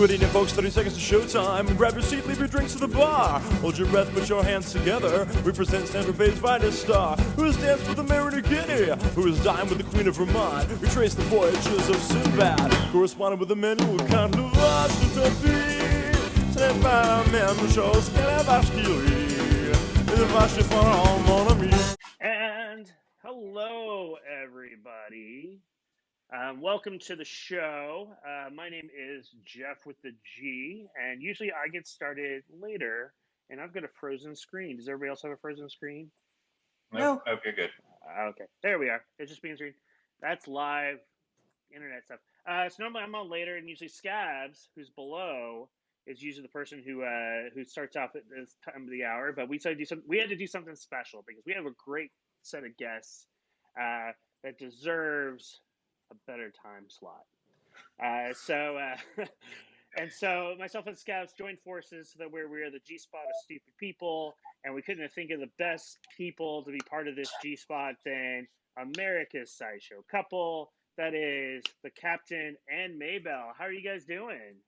Quitting in folks, 30 seconds to showtime. Grab your seat, leave your drinks to the bar. Hold your breath, put your hands together. We present Stanford Bay's finest star, who has danced with the Mayor of Guinea, who has dined with the Queen of Vermont. We trace the voyages of Sinbad, corresponded with the men who can't love us to be. C'est pas la même chose que la vache qui rit. La vache est pas mon ami. And hello, everybody. Welcome to the show. My name is Jeff with the G, and usually I get started later, and I've got a frozen screen. Does everybody else have a frozen screen? No. Okay, good. Okay, there we are. It's just being screen. That's live internet stuff. So normally I'm on later, and usually Skabz, who's below, is usually the person who starts off at this time of the hour. But we had to do something special because we have a great set of guests that deserves a better time slot. And so myself and Skabz joined forces so that we are the G-Spot of stupid people, and we couldn't think of the best people to be part of this G-Spot than America's Sideshow couple. That is the Captain and Maybelle. How are you guys doing?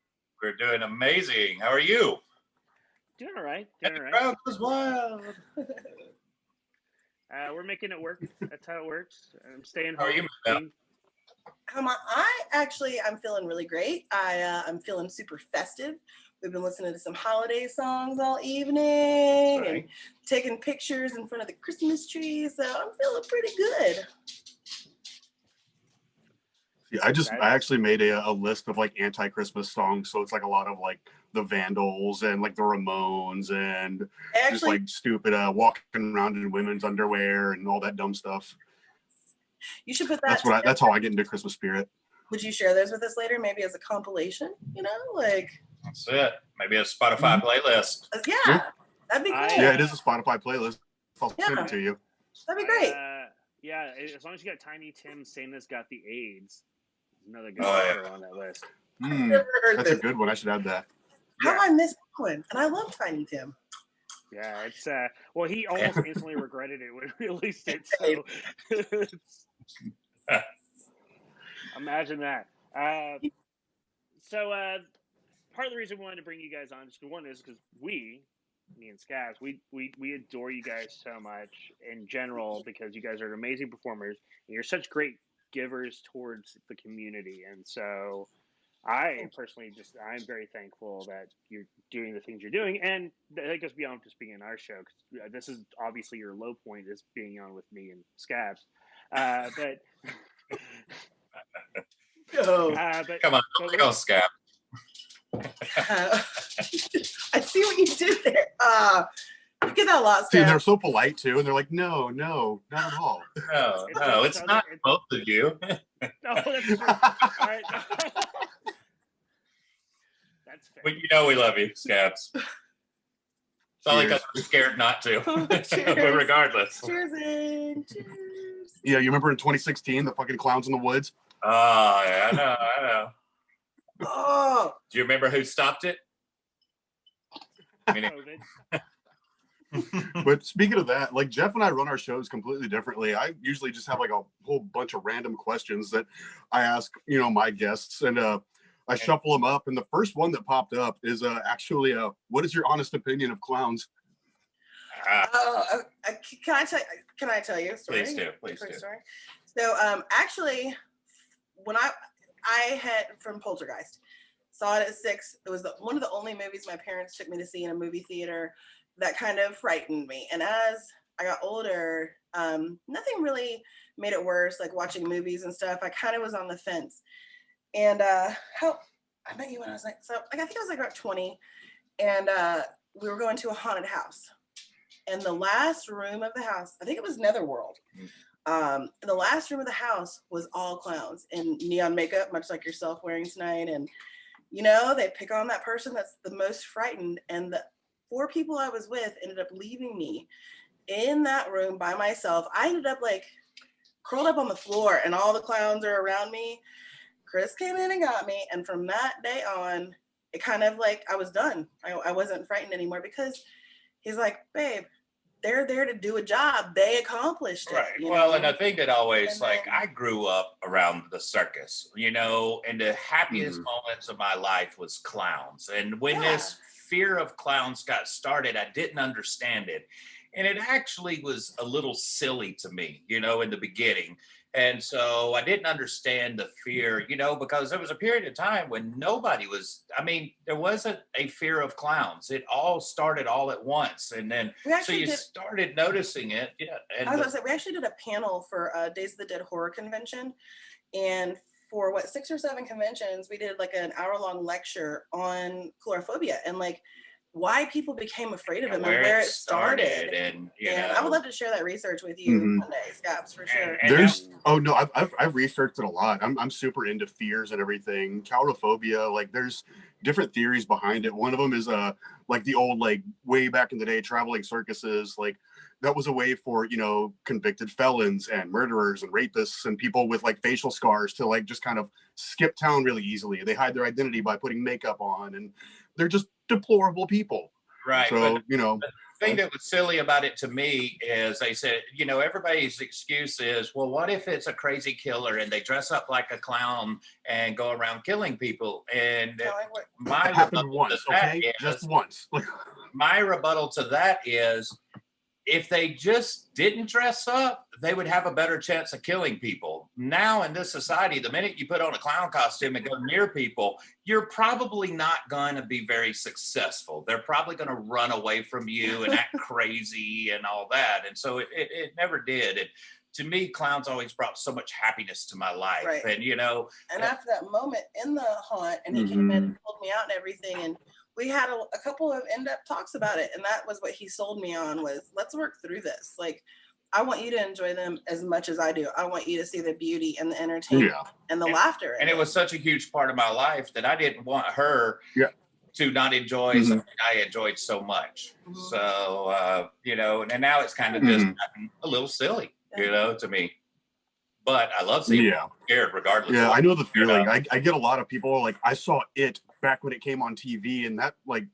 We're doing amazing. How are you? Doing all right. The crowd was wild. We're making it work. That's how it works. I'm staying home. How are you, Maybelle? I'm feeling really great. I'm feeling super festive. We've been listening to some holiday songs all evening and taking pictures in front of the Christmas tree. So I'm feeling pretty good. Yeah, I actually made a list of like anti-Christmas songs. So it's like a lot of like the Vandals and like the Ramones and just like stupid walking around in women's underwear and all that dumb stuff. You should put that. That's how I get into Christmas spirit. Would you share those with us later? Maybe as a compilation, That's it. Maybe a Spotify playlist. Yeah, that'd be cool. Yeah, it is a Spotify playlist. I'll send it to you. That'd be great. Yeah, as long as you got Tiny Tim saying this got the AIDS. Another good one on that list. That's a good one. I should add that. How have I missed that one? And I love Tiny Tim. Yeah, it's well, he almost instantly regretted it when we released it. So imagine that. So part of the reason we wanted to bring you guys on, one is because me and Skabz, we adore you guys so much in general because you guys are amazing performers and you're such great givers towards the community, and so I personally I'm very thankful that you're doing the things you're doing, and that goes beyond just being in our show. Cause this is obviously your low point is being on with me and Skabz, but come on, go Skabz. I see what you did there. You get that a lot, Skabz. See, they're so polite too, and they're like, no, not at all. No, it's not both of you. No, that's true. All right. That's fair. Well, you know we love you, Skabz. It's not like us we're scared not to. But regardless. Cheers. Yeah, you remember in 2016, the fucking clowns in the woods? Oh, yeah, I know. Oh. Do you remember who stopped it? But speaking of that, like Jeff and I run our shows completely differently. I usually just have like a whole bunch of random questions that I ask, my guests, and I shuffle them up. And the first one that popped up is actually, what is your honest opinion of clowns? Can I tell you a story? Please do. Story? So actually, when I had from Poltergeist, saw it at 6. It was one of the only movies my parents took me to see in a movie theater that kind of frightened me. And as I got older, nothing really made it worse, like watching movies and stuff. I kind of was on the fence. And I met you when I was I think I was like about 20. And we were going to a haunted house. And the last room of the house, I think it was Netherworld. The last room of the house was all clowns in neon makeup, much like yourself wearing tonight. And, they pick on that person that's the most frightened. And the 4 people I was with ended up leaving me in that room by myself. I ended up like curled up on the floor and all the clowns are around me. Chris came in and got me. And from that day on, it kind of like I was done. I wasn't frightened anymore because he's like, babe, they're there to do a job. They accomplished it. Right. You Well, know? and I think that always, And like, then- I grew up around the circus, you know, and the happiest Mhm. moments of my life was clowns. And when Yeah. this fear of clowns got started, I didn't understand it. And it actually was a little silly to me, you know, in the beginning. And so I didn't understand the fear, you know, because there was a period of time when nobody was, I mean, there wasn't a fear of clowns. It all started all at once. And then, We so actually you did. started noticing it. Yeah. And I was going to say, we actually did a panel for Days of the Dead Horror Convention. And for 6 or 7 conventions, we did like an hour-long lecture on coulrophobia and like why people became afraid of it and where it started. And, you And know, I would love to skare that research with you Mhm. one day, Skabz, for sure. And There's I've researched it a lot. I'm super into fears and everything. Coulrophobia, like there's different theories behind it. One of them is like the old, like way back in the day, traveling circuses, like that was a way for, you know, convicted felons and murderers and rapists and people with like facial scars to like just kind of skip town really easily. They hide their identity by putting makeup on, and they're just deplorable people. right. So, But you know, the thing that was silly about it to me is they said, you know, everybody's excuse is, well, what if it's a crazy killer and they dress up like a clown and go around killing people? And Kinda like what- my it happened rebuttal once, to that okay? is- Just once. Like, my rebuttal to that is, if they just didn't dress up, they would have a better chance of killing people. Now in this society, the minute you put on a clown costume and go near people, you're probably not going to be very successful. They're probably going to run away from you and act crazy and all that. And so it never did. And to me, clowns always brought so much happiness to my life. Right. And, you know, And after that moment in the haunt, and he came in and pulled me out and everything, and we had a couple of in-depth talks about it, and that was what he sold me on was, let's work through this. Like, I want you to enjoy them as much as I do. I want you to see the beauty and the entertainment yeah. and the laughter. in and it was such a huge part of my life that I didn't want her Yeah. to not enjoy Mhm. something I enjoyed so much. Mhm. So, you know, and now it's kind of just gotten a little silly, you know, to me. But I love seeing Yeah. people scared regardless. Yeah, of I know the Fair feeling. I get a lot of people like, I saw it back when it came on TV, and that like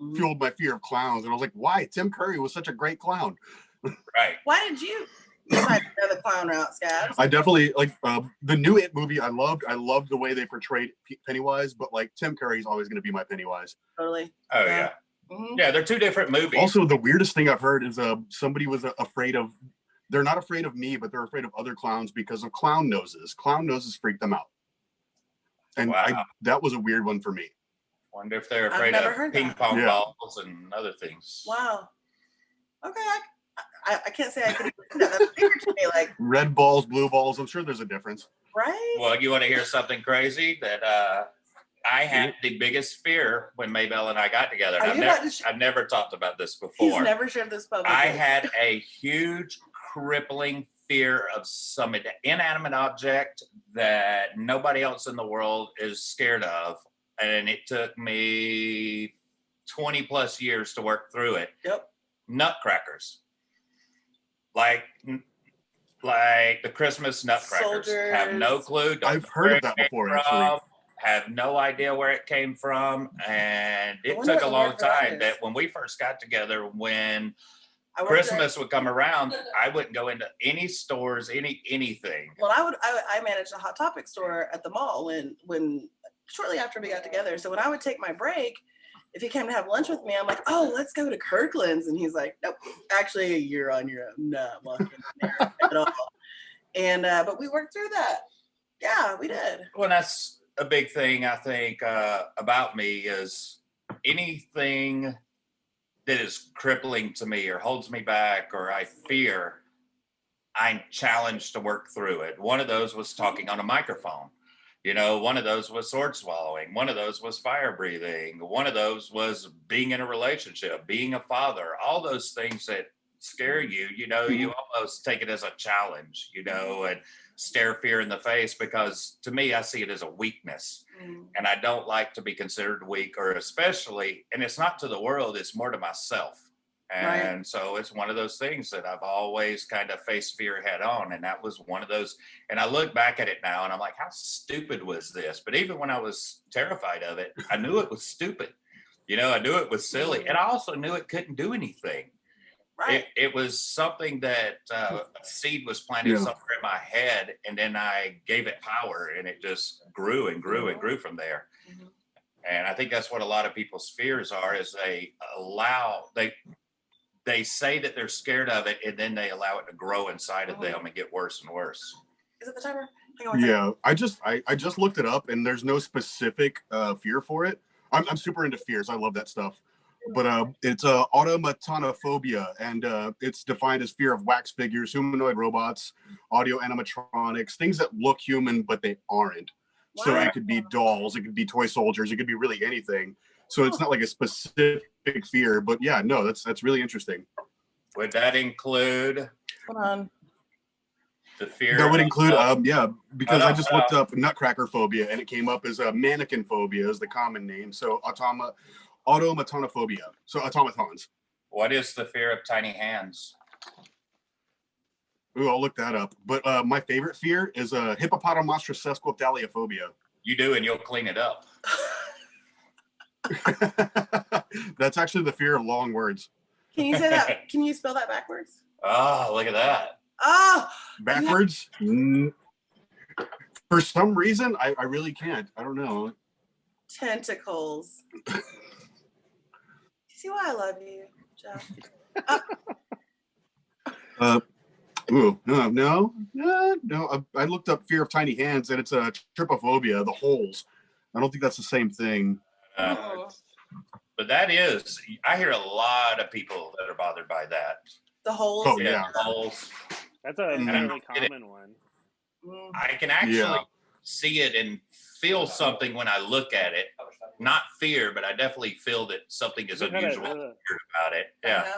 Mhm. fueled my fear of clowns. And I was like, why? Tim Curry was such a great clown. Right. Why did you decide to go the clown route, Skabz? I definitely like the new It movie. I loved the way they portrayed Pennywise, but like Tim Curry's always going to be my Pennywise. Totally. Oh, Yeah. yeah. Mhm. Yeah, they're two different movies. Also, the weirdest thing I've heard is somebody was afraid of. They're not afraid of me, but they're afraid of other clowns because of clown noses. Clown noses freak them out, and Wow. that was a weird one for me. Wonder if they're I've afraid never of heard ping that. pong Yeah. balls and other things. Wow. Okay, I can't say I could agree with that. That's weird to me, like, Red balls, blue balls. I'm sure there's a difference. right? Well, you want to hear something crazy? That I had the biggest fear when Maybelle and I got together. And Are you about to I've never talked about this He's before. never shared this publicly. I had a huge crippling fear of some inanimate object that nobody else in the world is scared of. And it took me 20 plus years to work through it. Yep. Nutcrackers. Like the Christmas nutcrackers. Have no Soldiers. clue. Don't I've know heard where of it that came before, from, actually. Have no idea where it came from. And I it wonder took what a the long word for that time is. that when we first got together, when I worked there. Christmas would come around, I wouldn't go into any stores, anything. Well, I managed a Hot Topic store at the mall when shortly after we got together. So when I would take my break, if he came to have lunch with me, I'm like, oh, let's go to Kirkland's. And he's like, nope, actually, you're on your own. Not walking in there at all. And, but we worked through that. Yeah, we did. Well, that's a big thing, I think, about me is anything that is crippling to me or holds me back or I fear, I'm challenged to work through it. One of those was talking on a microphone. You know, one of those was sword swallowing. One of those was fire breathing. One of those was being in a relationship, being a father, all those things that scare you, you know, you almost take it as a challenge, you know, and stare fear in the face, because to me, I see it as a weakness. And I don't like to be considered weak, or especially, and it's not to the world, it's more to myself. And so it's one of those things that I've always kind of faced fear head on. And that was one of those. And I look back at it now and I'm like, how stupid was this? But even when I was terrified of it, I knew it was stupid. You know, I knew it was silly. And I also knew it couldn't do anything. Right. It was something that a seed was planted Yeah. somewhere in my head, and then I gave it power, and it just grew and grew and grew from there. Mhm. And I think that's what a lot of people's fears are: is they say that they're scared of it, and then they allow it to grow inside of them and get worse and worse. Is it the timer? Hang on one second. Yeah, I just looked it up, and there's no specific fear for it. I'm super into fears. I love that stuff. But it's automatonophobia, and it's defined as fear of wax figures, humanoid robots, audio animatronics, things that look human but they aren't. So Wow. it could be dolls, it could be toy soldiers, it could be really anything. So it's not like a specific fear, but yeah, no, that's really interesting. Would that include Hold on. the fear? That would include, because I just looked up. up nutcracker phobia, and it came up as a mannequin phobia is the common name. So automatonophobia, so automatons. What is the fear of tiny hands? Ooh, I'll look that up. But my favorite fear is hippopotamonstrosesquipedaliophobia. You do, and you'll clean it up. That's actually the fear of long words. Can you say that? Can you spell that backwards? Oh, look at that. Oh, Backwards? For some reason, I really can't. I don't know. tentacles. You see why I love you, Jeff? No. I looked up fear of tiny hands, and it's a trypophobia, the holes. I don't think that's the same thing. But that is, I hear a lot of people that are bothered by that. The holes. Oh, yeah. Holes. That's a fairly common one. Mm. I can actually see it and feel something when I look at it. Not fear, but I definitely feel that something is unusual about it. Yeah.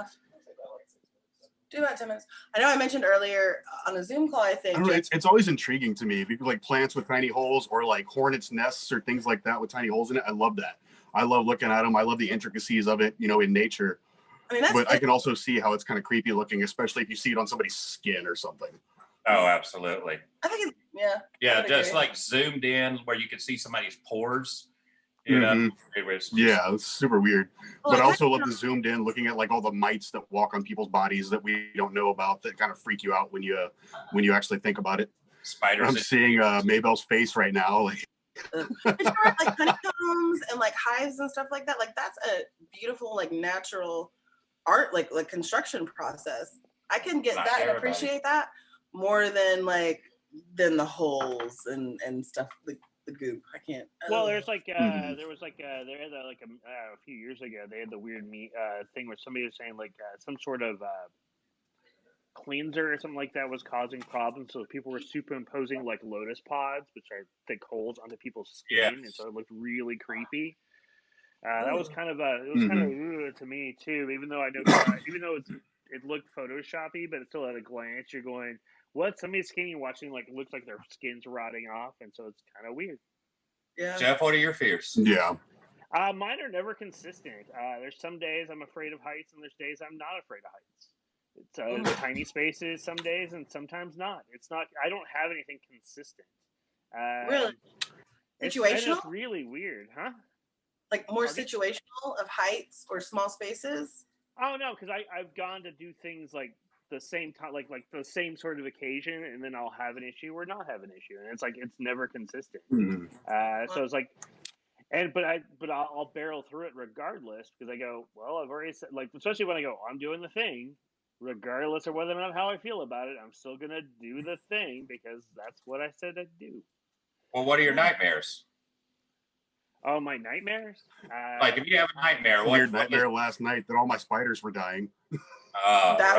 Do about 10 minutes. I know I mentioned earlier on a Zoom call, I think. I don't know, it's always intriguing to me because like plants with tiny holes or like hornets' nests or things like that with tiny holes in it. I love that. I love looking at them. I love the intricacies of it, in nature. I mean, I can also see how it's kind of creepy looking, especially if you see it on somebody's skin or something. Oh, absolutely. I think it's, yeah. Yeah, just like zoomed in where you can see somebody's pores. Yeah, it's super weird. But I also love the zoomed in, looking at like all the mites that walk on people's bodies that we don't know about that kind of freak you out when you actually think about it. Spiders. I'm seeing Maybelle's face right now. Like, like honeycombs and like hives and stuff like that. Like that's a beautiful, like natural art, like construction process. I can get that and appreciate that more than the holes and stuff. The goop. I can't. Well, there's there had a few years ago they had the weird thing where somebody was saying some sort of cleanser or something like that was causing problems, so people were superimposing like lotus pods, which are thick holes, onto people's skin, and so it looked really creepy. That was kind of to me too, even though I know even though it looked photoshoppy, but still at a glance you're going, what? Somebody's skin you're watching it looks like their skin's rotting off, and so it's kind of weird. Yeah. Jeff, what are your fears? Yeah. Mine are never consistent. There's some days I'm afraid of heights, and there's days I'm not afraid of heights. It's tiny spaces some days, and sometimes not. It's not. I don't have anything consistent. Really? Situational? It's really weird, huh? Like more situational of heights or small spaces? Oh no, because I've gone to do things like the same time, like the same sort of occasion, and then I'll have an issue or not have an issue, and it's it's never consistent. So it's but I'll barrel through it regardless, because I go, well, I've already said, especially when I go, I'm doing the thing, regardless of whether or not how I feel about it, I'm still gonna do the thing because that's what I said I'd do. Well, what are your nightmares? Oh, my nightmares? If you have a nightmare, weird nightmare last night that all my spiders were dying. That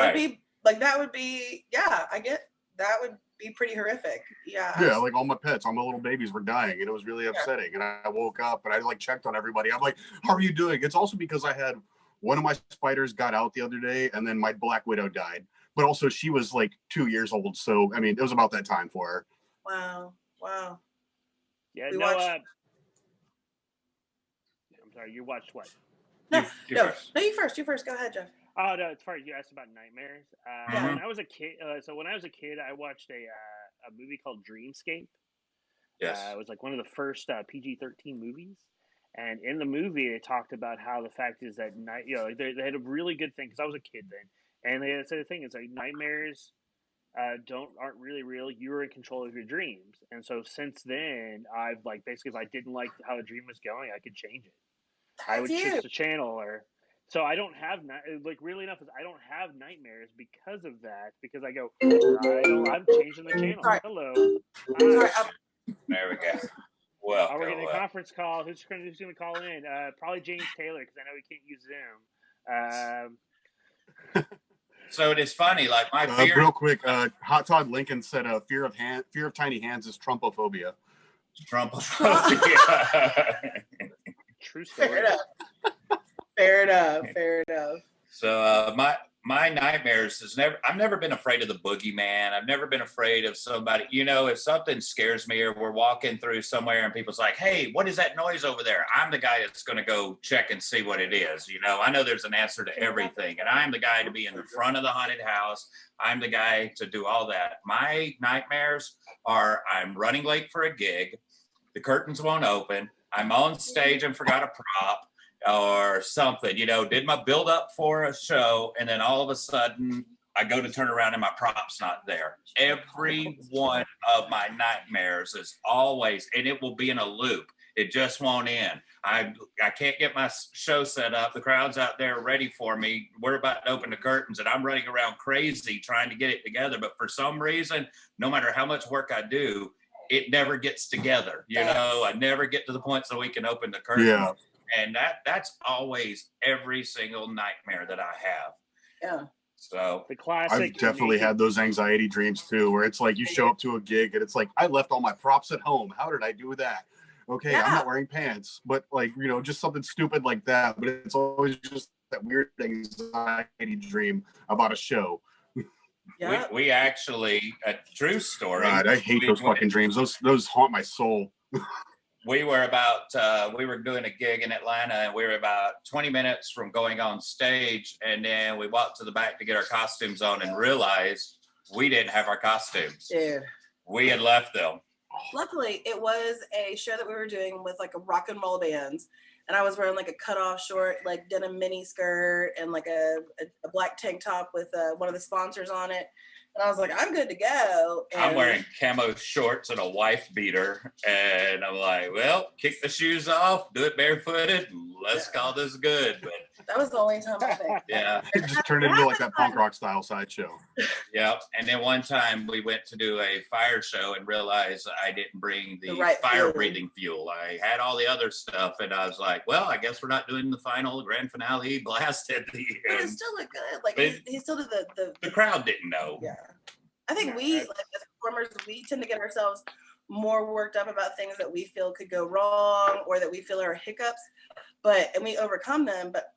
would be yeah, I get that would be pretty horrific. Yeah. Yeah, like all my pets, all my little babies were dying, and it was really upsetting. And I woke up and I checked on everybody. I'm like, how are you doing? It's also because I had one of my spiders got out the other day, and then my black widow died. But also she was 2 years old, so I mean it was about that time for her. Wow. Yeah, I'm sorry, you watched what? No, you first. Go ahead, Jeff. Oh no, it's funny you asked about nightmares. When I was a kid, I watched a movie called Dreamscape. Yes, it was one of the first PG-13 movies, and in the movie they talked about how the fact is that they had a really good thing, because I was a kid then, And they said the thing is like nightmares aren't really real. You're in control of your dreams. And so since then, I've like basically if I didn't like how a dream was going, I could change it. I That's would you. switch the channel or so I don't have like really enough is I don't have nightmares because of that because I go I'm changing the channel. Sorry. Hello. Sorry, Hi. There we go. Oh, Welcome. we're getting a conference call. Who's going to call in? Probably James Taylor because I know he can't use Zoom. So it is funny, like my fear. Real quick, Hot Todd Lincoln said, "Fear of tiny hands is Trumpophobia." Trumpophobia. True story. Fair enough. So my nightmares is I've never been afraid of the boogeyman. I've never been afraid of somebody. You know, if something scares me or we're walking through somewhere and people's like, "Hey, what is that noise over there?" I'm the guy that's going to go check and see what it is. You know, I know there's an answer to everything, and I'm the guy to be in the front of the haunted house. I'm the guy to do all that. My nightmares are I'm running late for a gig. The curtains won't open. I'm on stage and forgot a prop. Or something, you know, did my build up for a show, and then all of a sudden I go to turn around and my prop's not there. Every one of my nightmares is always, and it will be in a loop. It just won't end. I can't get my show set up. The crowd's out there ready for me. We're about to open the curtains, and I'm running around crazy trying to get it together. But for some reason, no matter how much work I do, it never gets together. You know, I never get to the point so we can open the curtains. Yeah. And that's always every single nightmare that I have. Yeah. So the classic. I've definitely had those anxiety dreams too, where it's like you show up to a gig and it's like, I left all my props at home. How did I do that? Okay, I'm not wearing pants, but like, you know, just something stupid like that. But it's always just that weird anxiety dream about a show. Yeah. We actually, a true story. God, I hate those fucking dreams. Those haunt my soul. We were we were doing a gig in Atlanta, and we were about 20 minutes from going on stage. And then we walked to the back to get our costumes on and realized we didn't have our costumes. Dude. We had left them. Luckily, it was a show that we were doing with like a rock and roll band. And I was wearing like a cutoff short, like denim mini skirt and like a black tank top with one of the sponsors on it. And I was like, I'm good to go. And I'm wearing camo shorts and a wife beater. And I'm like, well, kick the shoes off, do it barefooted, and let's call this good. But that was the only time I think. yeah. It just turned into like that punk rock style sideshow. Yep. And then one time we went to do a fire show and realized I didn't bring the right fire breathing fuel. I had all the other stuff, and I was like, well, I guess we're not doing the final grand finale blast at the end. But it still looked good. Like he still did the crowd didn't know. Yeah. I think we, like as performers, we tend to get ourselves more worked up about things that we feel could go wrong or that we feel are hiccups, and we overcome them. But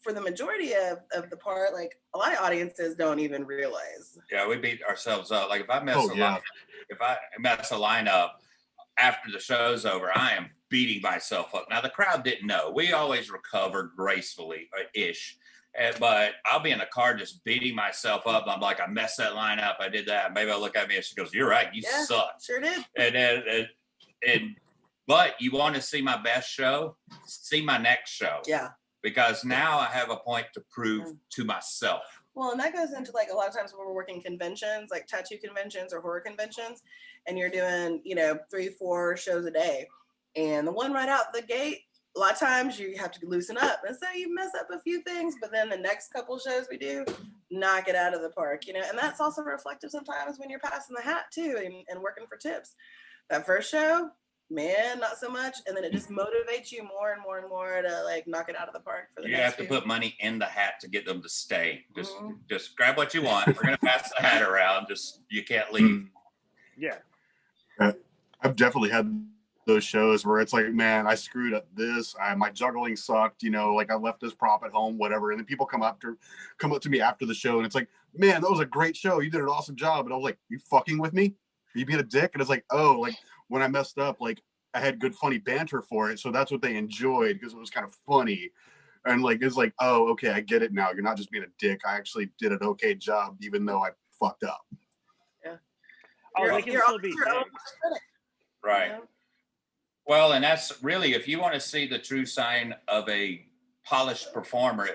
for the majority of the part, like a lot of audiences don't even realize. Yeah, we beat ourselves up. Like if I mess a lineup after the show's over, I am beating myself up. Now the crowd didn't know. We always recovered gracefully, ish. But I'll be in the car just beating myself up. I'm like, I messed that line up. I did that. Maybe I'll look at me and she goes, "You're right. You suck." Sure did. But you want to see my best show? See my next show. Yeah. Because now I have a point to prove to myself. Well, and that goes into like a lot of times when we're working conventions, like tattoo conventions or horror conventions, and you're doing, 3-4 shows a day. And the one right out the gate, a lot of times you have to loosen up, and so you mess up a few things, but then the next couple shows we do, knock it out of the park, and that's also reflective sometimes when you're passing the hat too and working for tips. That first show, man, not so much, and then it just motivates you more and more and more to like knock it out of the park for the next have to put money in the hat to get them to stay. Just grab what you want. We're gonna pass the hat around. Just you can't leave. Yeah. I've definitely had those shows where it's like, man, I screwed up this. My juggling sucked, like I left this prop at home, whatever. And then people come up to me after the show, and it's like, man, that was a great show. You did an awesome job. And I was like, you fucking with me? Are you being a dick? And it's like, oh, like when I messed up, like I had good funny banter for it, so that's what they enjoyed because it was kind of funny. And like it's like, oh, okay, I get it now. You're not just being a dick. I actually did an okay job, even though I fucked up. Yeah. Oh, they can still be right. Well, and that's really, if you want to see the true sign of a polished performer,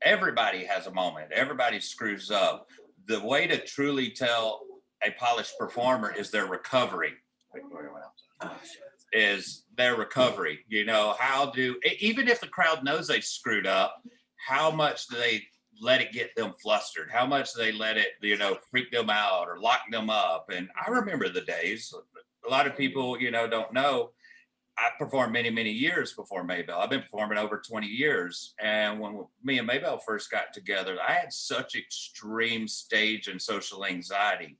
everybody has a moment. Everybody screws up. The way to truly tell a polished performer is their recovery. Is their recovery. You know, even if the crowd knows they screwed up, how much do they let it get them flustered? How much do they let it, you know, freak them out or lock them up? And I remember the days, a lot of people, you know, don't know, I performed many, many years before Maybelle. I've been performing over 20 years. And when me and Maybelle first got together, I had such extreme stage and social anxiety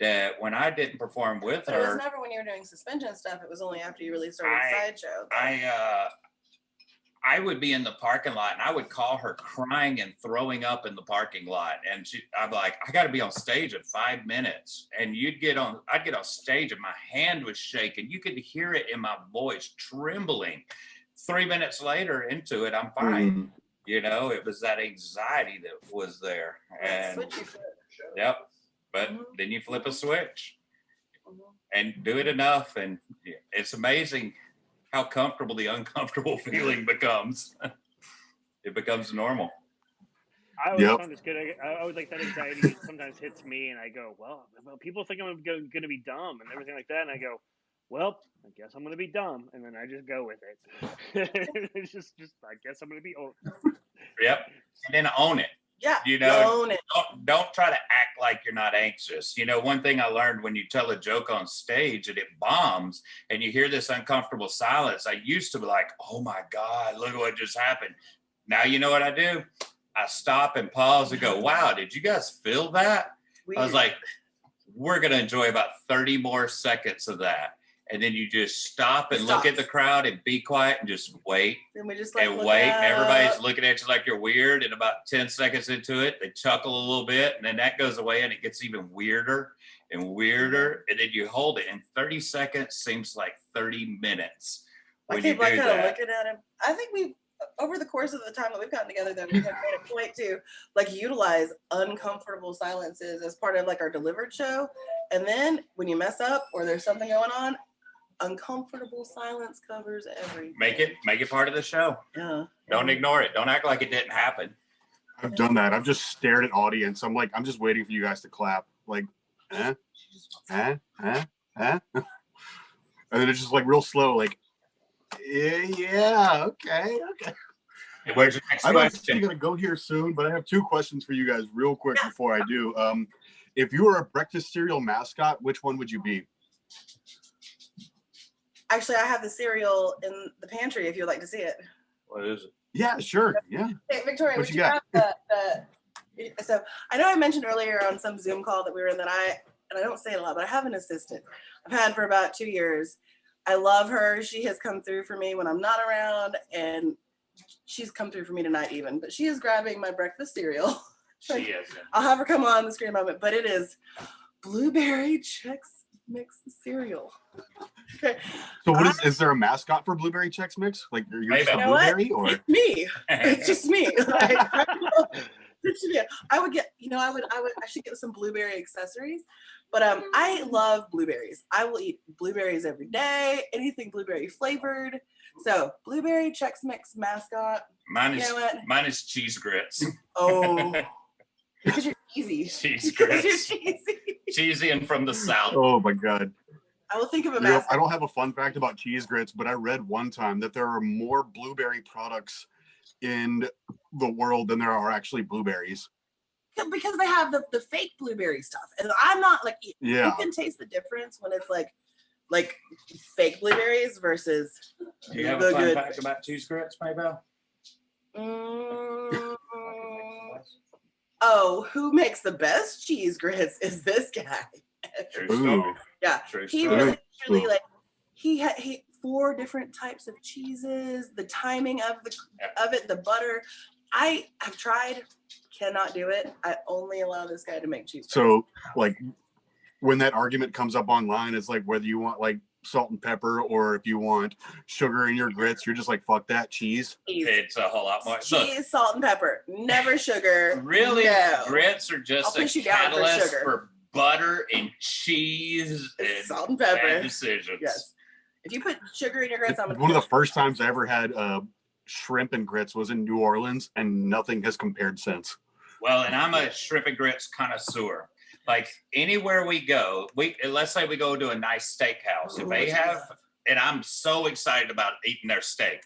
that when I didn't perform with But her. it was never when you were doing suspension stuff. It was only after you really started Sideshow. I would be in the parking lot and I would call her crying and throwing up in the parking lot. And I'd be like, I got to be on stage in 5 minutes. And I'd get on stage and my hand was shaking. You could hear it in my voice trembling. 3 minutes later into it, I'm fine. You know, it was that anxiety that was there. And yep. But then you flip a switch and do it enough. And it's amazing how comfortable the uncomfortable feeling becomes. It becomes normal. I always found this good. I always like that anxiety sometimes hits me, and I go, well, people think I'm going to be dumb and everything like that, and I go, well, I guess I'm going to be dumb, and then I just go with it. It's just I guess I'm going to be old. Yep, and then own it. Yeah, you know, own it. Don't try to act like you're not anxious. You know, one thing I learned when you tell a joke on stage and it bombs and you hear this uncomfortable silence, I used to be like, oh my God, look at what just happened. Now you know what I do? I stop and pause and go, wow, did you guys feel that? Weird. I was like, we're going to enjoy about 30 more seconds of that. And then you just stop and look at the crowd and be quiet and just wait. And we just and wait. And everybody's looking at you like you're weird. And about 10 seconds into it, they chuckle a little bit. And then that goes away and it gets even weirder and weirder. And then you hold it. And 30 seconds seems like 30 minutes. I keep kind of looking at him. I think we've, over the course of the time that we've gotten together, that we have made a point to like utilize uncomfortable silences as part of like our delivered show. And then when you mess up or there's something going on, uncomfortable silence covers everything. Make it part of the show. Yeah. Don't ignore it. Don't act like it didn't happen. I've done that. I've just stared at audience. I'm like, I'm just waiting for you guys to clap. Like, and then it's just like real slow, like, yeah, okay. Where's your next I'm question? gonna go here soon, but I have 2 questions for you guys real quick before I do. If you were a breakfast cereal mascot, which one would you be? Actually, I have the cereal in the pantry if you'd like to see it. What is it? Yeah, sure. Yeah. Hey, Victoria, what you got? So I know I mentioned earlier on some Zoom call that we were in that I don't say it a lot, but I have an assistant I've had for about 2 years. I love her. She has come through for me when I'm not around, and she's come through for me tonight even. But she is grabbing my breakfast cereal. She is. I'll have her come on the screen in a moment, but it is blueberry Chex Mix cereal. Okay. So what is there a mascot for blueberry Chex Mix? Like you're just a blueberry or it's me. It's just me. I should get some blueberry accessories. But I love blueberries. I will eat blueberries every day, anything blueberry flavored. So blueberry Chex Mix mascot. Mine is cheese grits. Oh. Because you're cheesy. Cheese grits. You're cheesy. Cheesy and from the South. Oh my God. I will think of a mascot. I don't have a fun fact about cheese grits, but I read one time that there are more blueberry products in the world than there are actually blueberries. Because they have the fake blueberry stuff. And I'm not like, you can taste the difference when it's like fake blueberries versus Do you have a fun fact about cheese grits, Maybelle? Oh, who makes the best cheese grits is this guy. True story. Yeah. True he story. really like he had 4 different types of cheeses, the timing of it, the butter. I have tried, cannot do it. I only allow this guy to make cheese grits. So like when that argument comes up online, it's like whether you want like salt and pepper or if you want sugar in your grits, you're just like, fuck that, cheese. It's a whole lot more. Cheese, salt, and pepper. Never sugar. Really? No. Grits are just a catalyst for butter and cheese and salt and pepper. bad decisions. Yes. If you put sugar in your grits, I'm one of the first times I ever had shrimp and grits was in New Orleans, and nothing has compared since. Well, and I'm a shrimp and grits connoisseur. Like anywhere we go, let's say we go to a nice steakhouse. If they have, and I'm so excited about eating their steak.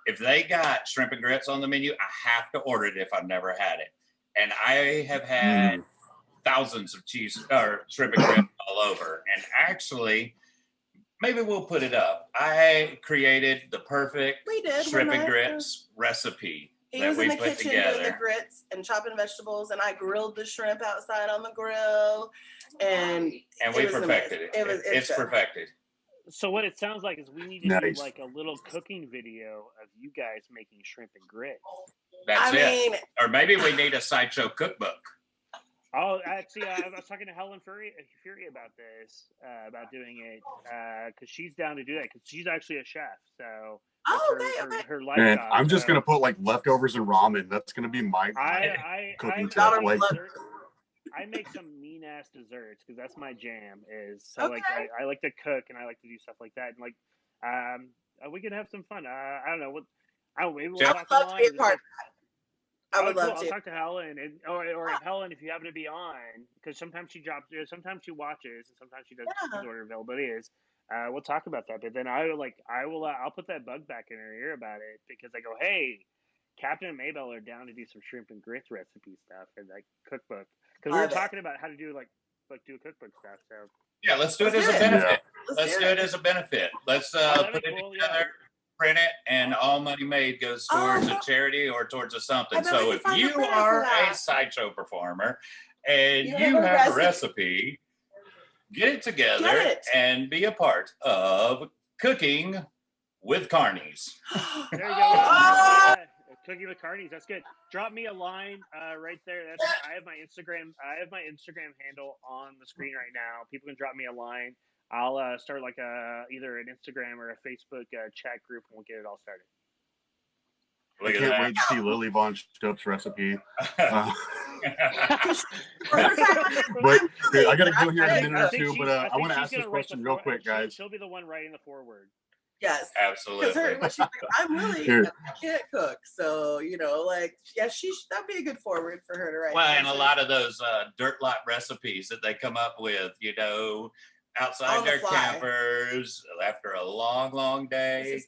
If they got shrimp and grits on the menu, I have to order it if I've never had it. And I have had thousands of cheese or shrimp and grits all over. And actually, maybe we'll put it up. I created the perfect shrimp and grits recipe. He was in the kitchen doing the grits and chopping vegetables, and I grilled the shrimp outside on the grill, and we perfected it. It's perfected. So what it sounds like is we need to do like a little cooking video of you guys making shrimp and grits. That's it. Or maybe we need a Sideshow cookbook. Oh, actually, I was talking to Helen Fury about this, about doing it, because she's down to do that, because she's actually a chef, so her life. Man, I'm just gonna put like leftovers and ramen. That's gonna be my cooking tip. I make some mean ass desserts because that's my jam. Like I like to cook and I like to do stuff like that, and like we can have some fun. I don't know what. Maybe we'll talk love to be a part of that. I would love to. I'll talk to Helen, or Helen, if you happen to be on, because sometimes she sometimes she watches, and sometimes she doesn't know what her availability is. We'll talk about that, but then I'll put that bug back in her ear about it, because I go, hey, Captain and Maybelle are down to do some shrimp and grits recipe stuff and like cookbook, because we were talking about how to do like do a cookbook stuff. So yeah, let's do it as a benefit. Let's do it as a benefit. Let's put it together. Print it, and all money made goes towards a charity or towards a something. So if you are a Sideshow performer and you have a recipe, get it together and be a part of Cooking with Carnies. There you go. Cooking with Carnies. That's good. Drop me a line right there. I have my Instagram handle on the screen right now. People can drop me a line. I'll start like either an Instagram or a Facebook chat group, and we'll get it all started. I can't wait to see Lily Von Stop's recipe. But I got to go here in a minute or two, but I want to ask this question real quick, guys. She'll be the one writing the foreword. Yes, absolutely. Because she's like, I'm really, I can't cook, so that'd be a good forward for her to write. Well, and a lot of those dirt lot recipes that they come up with, outside their campers after a long, long day.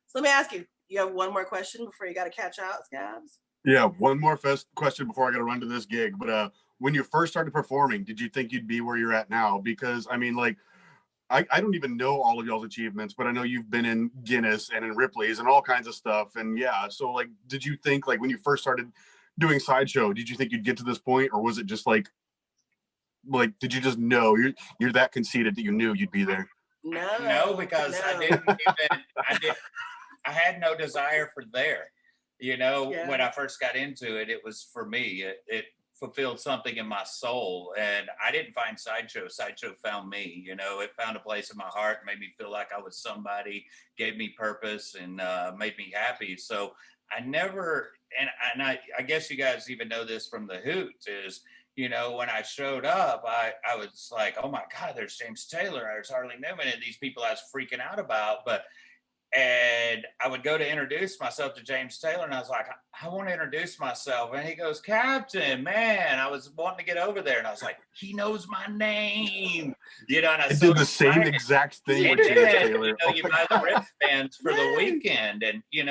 So let me ask you, you have one more question before you got to catch out, Skabz? Yeah, one more question before I got to run to this gig. But when you first started performing, did you think you'd be where you're at now? Because, I mean, like, I don't even know all of y'all's achievements, but I know you've been in Guinness and in Ripley's and all kinds of stuff. And yeah, so like, did you think, like, when you first started doing Sideshow, did you think you'd get to this point, or was it just like, did you just know you're that conceited that you knew you'd be there? No, because I had no desire for there. When I first got into it, it was for me. It fulfilled something in my soul, and I didn't find Sideshow. Sideshow found me. It found a place in my heart, made me feel like I was somebody, gave me purpose, and made me happy. So I never, and I guess you guys even know this from the Hoots, is when I showed up, I was like, oh my God, there's James Taylor, there's Harley Newman, and these people I was freaking out about. And I would go to introduce myself to James Taylor, and I was like, I want to introduce myself. And he goes, Captain, man, I was wanting to get over there. And I was like, he knows my name. And I did the same exact thing with James Taylor. You buy the wristbands for the weekend, and you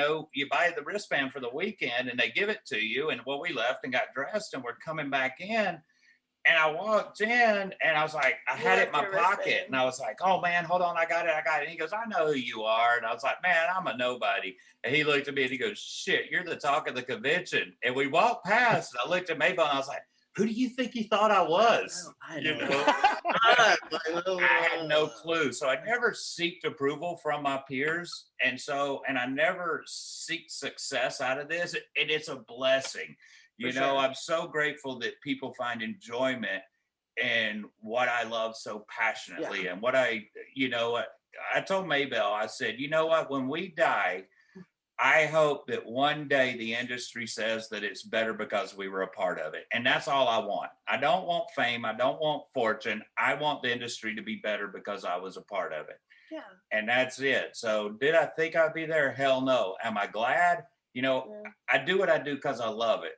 buy the wristband for the weekend, and they give it to you. And we left and got dressed, and we're coming back in. And I walked in, and I was like, I had it in my pocket, and I was like, oh man, hold on, I got it. And he goes, I know who you are. And I was like, man, I'm a nobody. And he looked at me and he goes, shit, you're the talk of the convention. And we walked past, and I looked at Maybelle, and I was like, who do you think he thought I was? I had no clue. So I never seeked approval from my peers. And I never seek success out of this. And it's a blessing. I'm so grateful that people find enjoyment in what I love so passionately. And what I told Maybelle, I said, you know what, when we die, I hope that one day the industry says that it's better because we were a part of it. And that's all I want. I don't want fame. I don't want fortune. I want the industry to be better because I was a part of it. Yeah. And that's it. So did I think I'd be there? Hell no. Am I glad? I do what I do because I love it,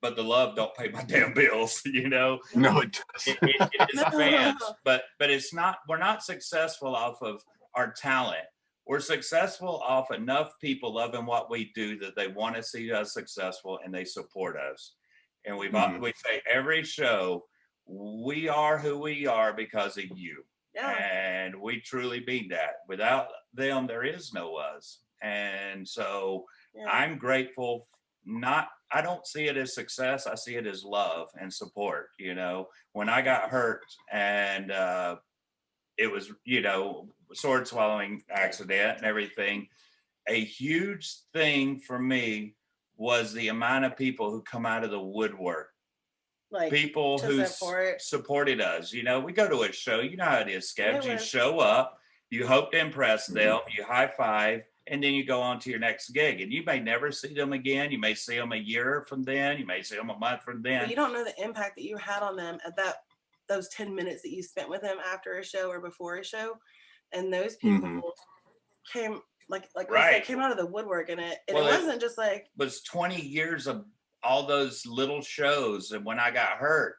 but the love don't pay my damn bills. No, it does. It is fans, but it's not. We're not successful off of our talent. We're successful off enough people loving what we do that they want to see us successful and they support us. And we say every show, we are who we are because of you. Yeah. And we truly mean that. Without them, there is no us. And so I'm grateful. I don't see it as success. I see it as love and support. When I got hurt and it was, sword swallowing accident and everything, a huge thing for me was the amount of people who come out of the woodwork. Like people who supported us. We go to a show, you know how it is, Skabz. You show up, you hope to impress them, you high five, and then you go on to your next gig. And you may never see them again. You may see them a year from then. You may see them a month from then. But you don't know the impact that you had on them at those 10 minutes that you spent with them after a show or before a show. And those people came, like I said, came out of the woodwork. And it wasn't just like... It was 20 years of all those little shows. And when I got hurt,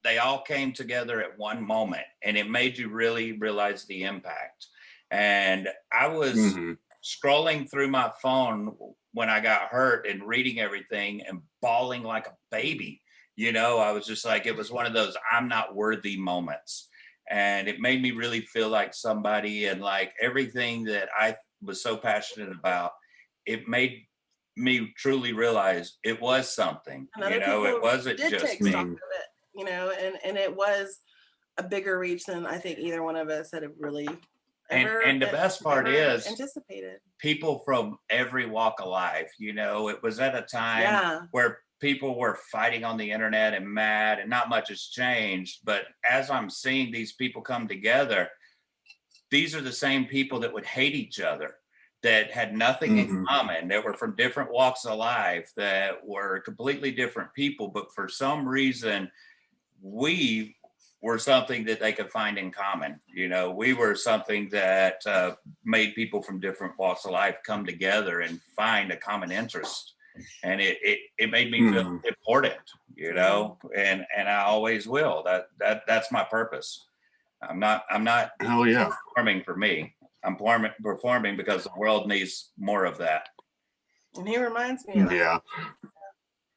they all came together at one moment. And it made you really realize the impact. And I was scrolling through my phone when I got hurt and reading everything and bawling like a baby. I was just like, it was one of those I'm not worthy moments. And it made me really feel like somebody, and like everything that I was so passionate about, it made me truly realize it was something. It wasn't just me. And it was a bigger reach than I think either one of us had really and the best part is anticipated. People from every walk of life. It was at a time where people were fighting on the internet and mad, and not much has changed. But as I'm seeing these people come together, these are the same people that would hate each other, that had nothing in common, that were from different walks of life, that were completely different people. But for some reason, we were something that they could find in common. We were something that made people from different walks of life come together and find a common interest. And it made me feel important, and I always will. That's my purpose. I'm not performing for me. I'm performing because the world needs more of that. And he reminds me of that.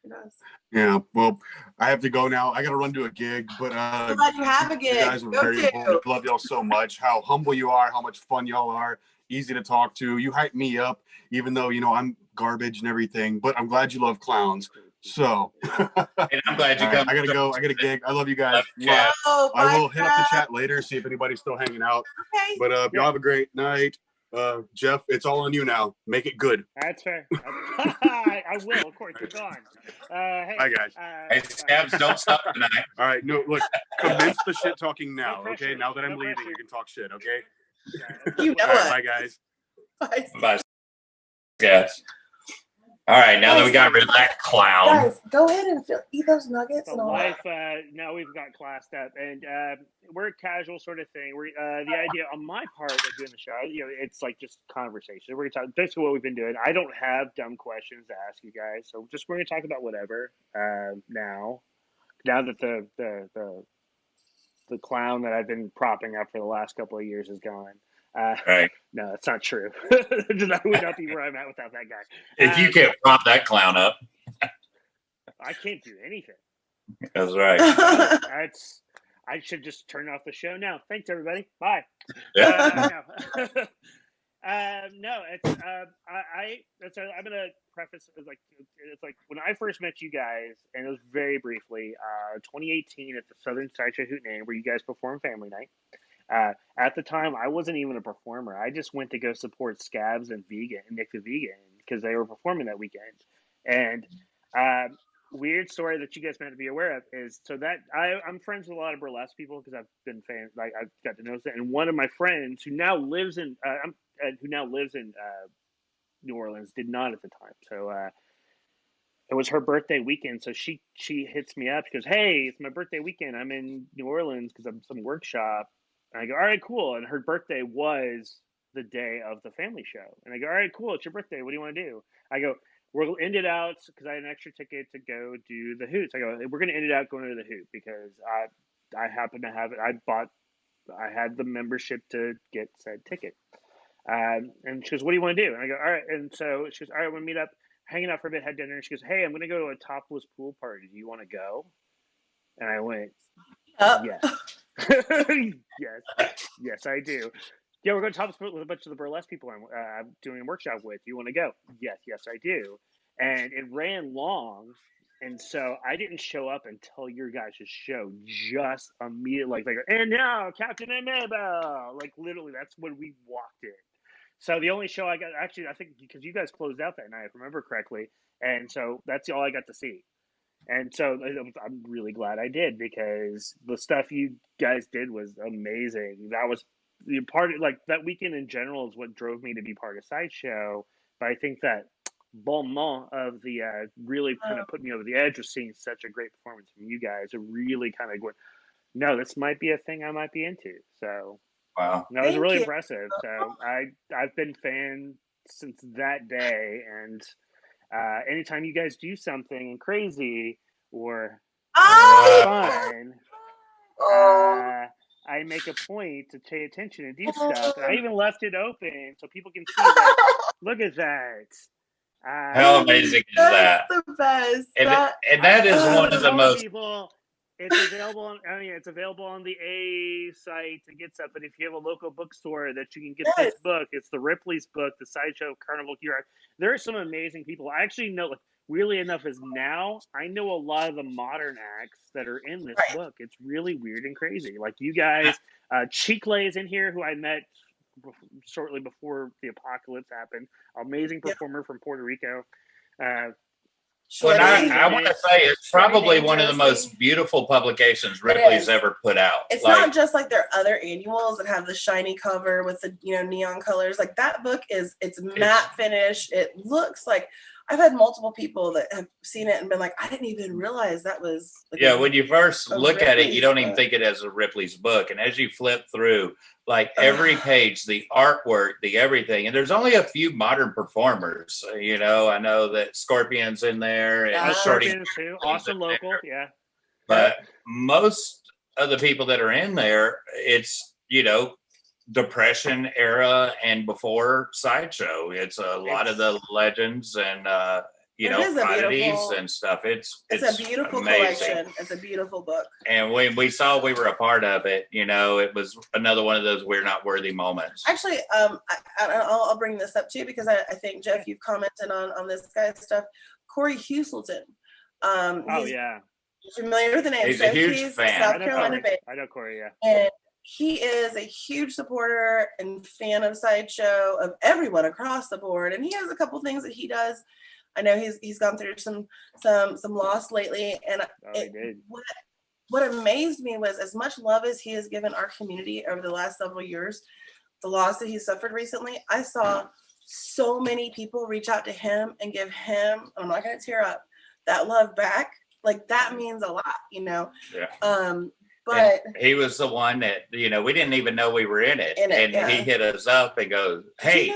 He does. Yeah, well, I have to go now. I got to run to a gig, but I'm glad you have a gig. You guys are very important. Love y'all so much. How humble you are, how much fun y'all are. Easy to talk to. You hype me up, even though I'm garbage and everything. But I'm glad you love clowns. So, and I'm glad you come. I gotta go. I got a gig. I love you guys. I will hit up the chat later, see if anybody's still hanging out. Okay. But y'all have a great night. Jeff, it's all on you now. Make it good. That's fair. I will, of course. You're gone. Hey, bye, guys. Hey, Skabz, don't stop tonight. All right, no, look, commence the shit talking now, okay? Now that I'm leaving, you can talk shit, okay? You know all right, bye, guys. Bye, Skabz. All right, now that we got rid of that clown. Guys, go ahead and eat those nuggets and all that. Now we've got classed up, and we're a casual sort of thing. We're the idea on my part of doing the show, it's like just conversation. We're gonna talk basically what we've been doing. I don't have dumb questions to ask you guys, so we're gonna talk about whatever. Now that the clown that I've been propping up for the last couple of years is gone. Right. No, that's not true. I would not be where I'm at without that guy. If you can't prop that clown up, I can't do anything. That's right. I should just turn off the show now. Thanks, everybody. Bye. Yeah. No, I'm gonna preface it it's like when I first met you guys, and it was very briefly, 2018 at the Southern Sideshow Hootenanny, where you guys performed Family Night. At the time, I wasn't even a performer. I just went to go support Skabz and Nick the Vegan, because they were performing that weekend. And weird story that you guys might be aware of is I'm friends with a lot of burlesque people because I've been fans. I've got to know that. And one of my friends who now lives in New Orleans did not at the time. So it was her birthday weekend. So she hits me up. She goes, "Hey, it's my birthday weekend. I'm in New Orleans because I'm some workshop." And I go, "All right, cool." And her birthday was the day of the family show. And I go, "All right, cool. It's your birthday. What do you want to do?" I go, we'll end it out because I had an extra ticket to go do the hoots. I go, we're going to end it out going to the hoot because I happen to have it. I had the membership to get said ticket. And she goes, what do you want to do? And I go, all right. And so she goes, all right, we'll meet up, hanging out for a bit, had dinner. And she goes, hey, I'm going to go to a topless pool party. Do you want to go? And I went, yes. yes, I do. Yeah, we're going to topless pool with a bunch of the burlesque people I'm doing a workshop with. Do you want to go? Yes, I do. And it ran long. And so I didn't show up until your guys' show just immediately. Like, and now, Captain and Maybelle. Like, literally, that's when we walked in. So the only show I got, actually, I think because you guys closed out that night, if I remember correctly. And so that's all I got to see. And so I'm really glad I did because the stuff you guys did was amazing. That was the part, like, that weekend in general is what drove me to be part of Sideshow. But I think that bon mot of the really kind of put me over the edge of seeing such a great performance from you guys. It really kind of going, no, this might be a thing I might be into. So Wow. no, it was really impressive. So I've been fan since that day, and anytime you guys do something crazy or fun, I make a point to pay attention and do stuff. And I even left it open so people can see that. Look at that. How amazing is that? That's the best. And that is one of the most. People, it's available on. I mean, it's available on the A site to get stuff. But if you have a local bookstore that you can get this book, it's the Ripley's book, the Sideshow Carnival Cure. There are some amazing people. I actually know, like, weirdly enough, is now I know a lot of the modern acts that are in this book. It's really weird and crazy. Like you guys, Chicle is in here, who I met shortly before the apocalypse happened. Amazing performer from Puerto Rico. Well, I want to say it's probably one of the most beautiful publications Ripley's ever put out. It's not just like their other annuals that have the shiny cover with the neon colors. Like that book it's matte finish. It looks like I've had multiple people that have seen it and been like, I didn't even realize that was. Like when you first look at it, you don't even think it as a Ripley's book, and as you flip through, like every page, the artwork, the everything, and there's only a few modern performers. I know that Scorpion's in there, and Scorpions too, awesome local, But most of the people that are in there, it's Depression era and before Sideshow. It's a lot of the legends and oddities and stuff. It's a beautiful collection. It's a beautiful book. And when we saw we were a part of it, it was another one of those we're not worthy moments. Actually, I'll bring this up too because I think Jeff, you've commented on this guy's stuff. Corey Huselton. You're familiar with the name? He's a huge fan. South Carolina based. I know Corey. Yeah. And he is a huge supporter and fan of Sideshow, of everyone across the board. And he has a couple things that he does. I know he's gone through some loss lately. And what amazed me was as much love as he has given our community over the last several years, the loss that he suffered recently, I saw so many people reach out to him and give him, I'm not going to tear up, that love back. Like that means a lot, Yeah. But and he was the one that, we didn't even know we were in it. He hit us up and goes, hey,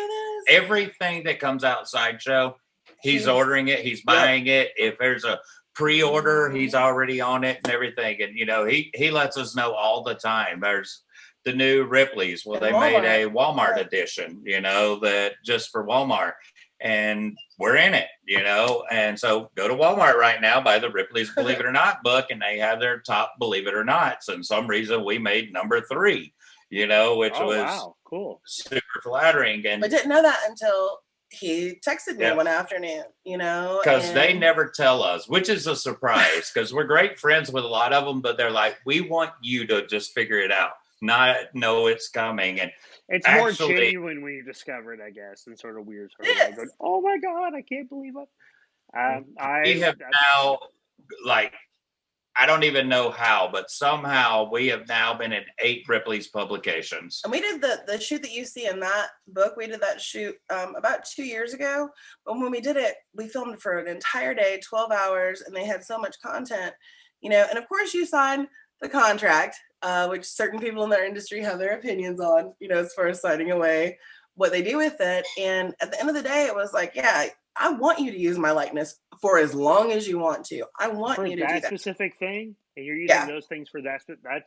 everything that comes out Sideshow, he's ordering it. He's buying it. If there's a pre-order, he's already on it and everything. And, he lets us know all the time. There's the new Ripley's. Well, they made a Walmart edition, that just for Walmart. And we're in it, and so go to Walmart right now, buy the Ripley's Believe It or Not book, and they have their top Believe It or Nots. And some reason we made number 3, which was cool, super flattering. And I didn't know that until he texted me one afternoon, because they never tell us, which is a surprise because we're great friends with a lot of them, but they're like, we want you to just figure it out, not know it's coming. And it's more genuine when you discover it, I guess, and sort of weird. Like going, oh my God, I can't believe it. We have now, I don't even know how, but somehow we have now been in 8 Ripley's publications. And we did the shoot that you see in that book. We did that shoot about 2 years ago. But when we did it, we filmed for an entire day, 12 hours, and they had so much content, And of course, you signed the contract, which certain people in their industry have their opinions on, as far as signing away what they do with it. And at the end of the day, it was like, yeah, I want you to use my likeness for as long as you want to. I want For you to do that that. specific thing, and you're using Yeah. those things for that's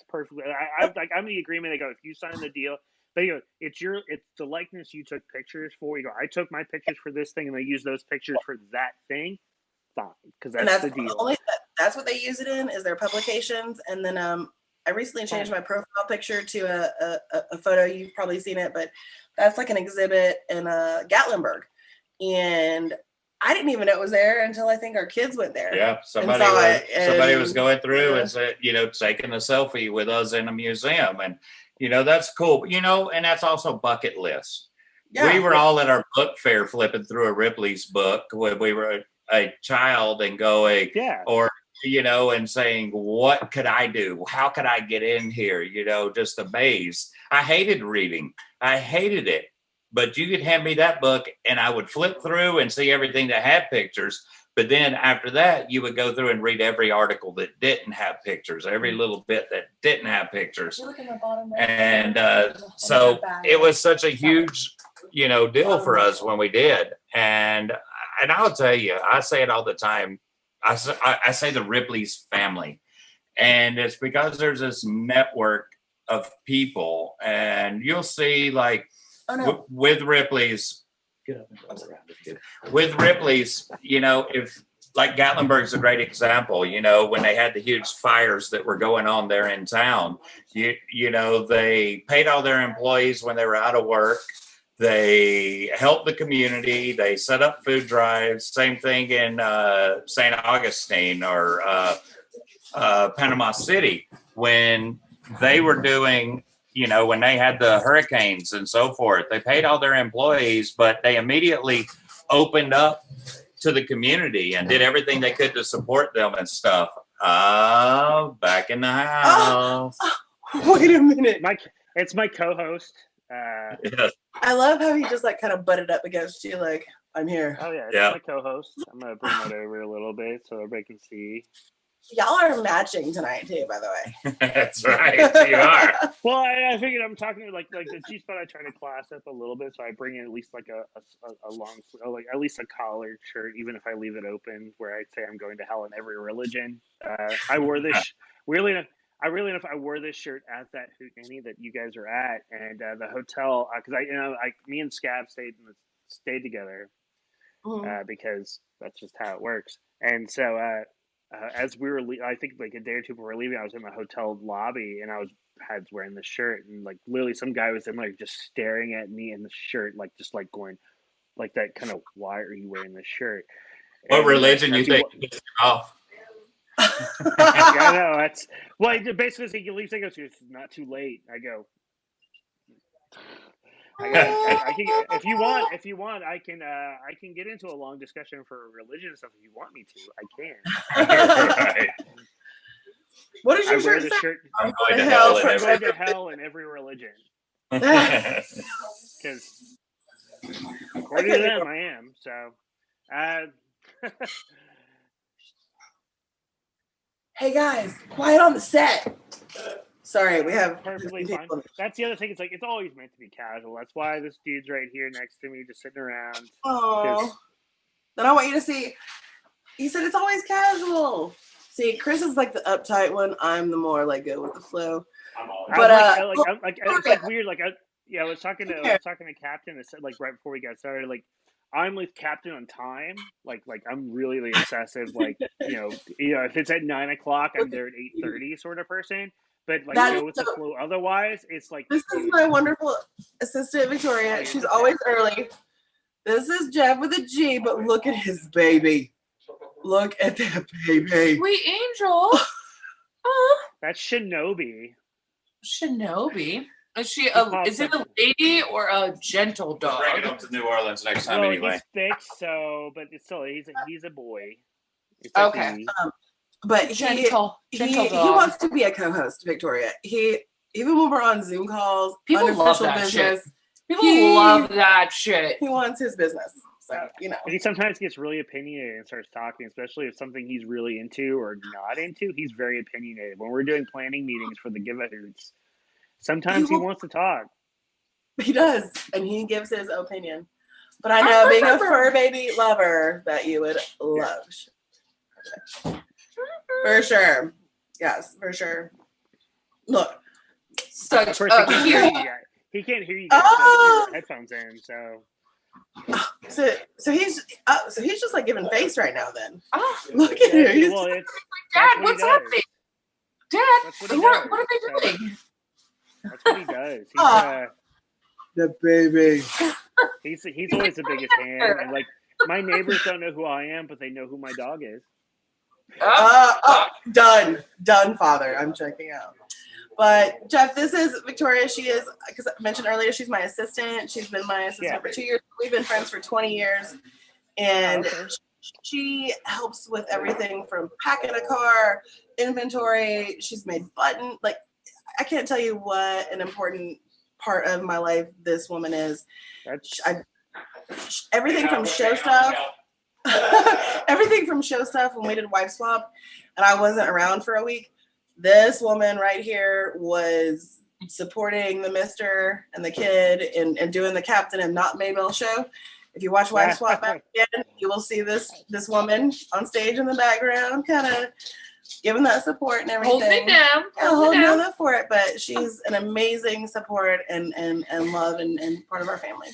perfectly. I'm in the agreement. I go, if you sign the deal, but you go, it's the likeness you took pictures for. You go, I took my pictures for this thing, and I use those pictures for that thing. Fine, because And that's that's the deal. that's what they use it in, is their publications. And then I recently changed my profile picture to a photo. You've probably seen it, but that's like an exhibit in Gatlinburg. And I didn't even know it was there until I think our kids went there. Yeah, somebody was going through and said, taking a selfie with us in a museum, and that's cool. And that's also bucket list. Yeah. We were all at our book fair flipping through a Ripley's book when we were a child and going, and saying, what could I do? How could I get in here? Just amazed. I hated reading. I hated it. But you could hand me that book and I would flip through and see everything that had pictures. But then after that, you would go through and read every article that didn't have pictures, every little bit that didn't have pictures. And so it was such a huge, deal for us when we did. And I'll tell you, I say it all the time. I say the Ripley's family. And it's because there's this network of people. And you'll see, like, with Ripley's, if like Gatlinburg's a great example, when they had the huge fires that were going on there in town, they paid all their employees when they were out of work. They helped the community. They set up food drives. Same thing in St. Augustine or Panama City when they were doing, when they had the hurricanes and so forth. They paid all their employees, but they immediately opened up to the community and did everything they could to support them and stuff. Back in the house. Wait a minute. It's my co-host. Yes. I love how he just like kind of butted up against you, like, I'm here. Oh yeah, it's my co-host. I'm gonna bring that over a little bit so everybody can see. Y'all are matching tonight too, by the way. That's right, you are. Well, I figured I'm talking to like the G spot. I try to class up a little bit, so I bring in at least like a long, like at least a collared shirt, even if I leave it open, where I say I'm going to hell in every religion. I wore this really enough. I wore this shirt at that hootenanny that you guys are at, and the hotel, because me and Skabz stayed together because that's just how it works. And so as we were, I think like a day or two before leaving, I was in the hotel lobby and I was wearing the shirt, and like literally some guy was in like just staring at me in the shirt, like just like going like that kind of, why are you wearing this shirt? What religion you think gets off? I know that's basically he leaves. I go, it's not too late. I go, I can, if you want, I can get into a long discussion for religion and stuff if you want me to. I can. Right. What does your wear shirt the say? shirt. I'm going to hell in I'm every going to hell in every religion. Because according to them, I am. So. Hey guys, quiet on the set. Sorry, we have perfectly fine. That's the other thing. It's like it's always meant to be casual. That's why this dude's right here next to me, just sitting around. Oh, then I want you to see. He said it's always casual. See, Chris is like the uptight one. I'm the more like go with the flow. But it's like weird. Like I was talking to Captain. It said like right before we got started, like I'm with Captain on time. Like I'm really the excessive. Like if it's at 9 o'clock, I'm there at 8:30 sort of person. But like go with the flow. Otherwise, it's like this is my wonderful assistant Victoria. She's always early. This is Jeff with a G, but look at his baby. Look at that baby. Sweet angel. That's Shinobi. Shinobi. Is it a lady or a gentle dog? Bring it up to New Orleans next time anyway. He's thick, but it's still he's a boy. It's okay. But gentle he wants to be a co-host, Victoria. Even when we're on Zoom calls, people love that shit. People love that shit. He wants his business. So, But he sometimes gets really opinionated and starts talking, especially if something he's really into or not into. He's very opinionated. When we're doing planning meetings for the Give-A-Hoots, sometimes he wants to talk. He does, and he gives his opinion. But I know being a fur baby lover that you would love. For sure. Yes, for sure. Look. Of Such course, a cute. he can't hear you guys with your headphones in, so. So he's just like giving face right now. Then Oh, look at him. He's Well, it's Dad, what he what's does. happening? Dad, That's what he what does. are they doing? That's what he does. the baby. He's always the biggest fan, and like my neighbors don't know who I am, but they know who my dog is. Done, Father. I'm checking out. But Jeff, this is Victoria. She is, because I mentioned earlier, she's my assistant. She's been my assistant for 2 years. We've been friends for 20 years, and she helps with everything from packing a car, inventory. She's made button. Like, I can't tell you what an important part of my life this woman is. Everything from show stuff. Everything from show stuff when we did Wife Swap and I wasn't around for a week. This woman right here was supporting the Mr. and the kid and doing the Captain and not Maybelle show. If you watch Wife Swap back again, you will see this woman on stage in the background, kind of giving that support and everything. Holding it down. Holding down that for it. But she's an amazing support and love and part of our family.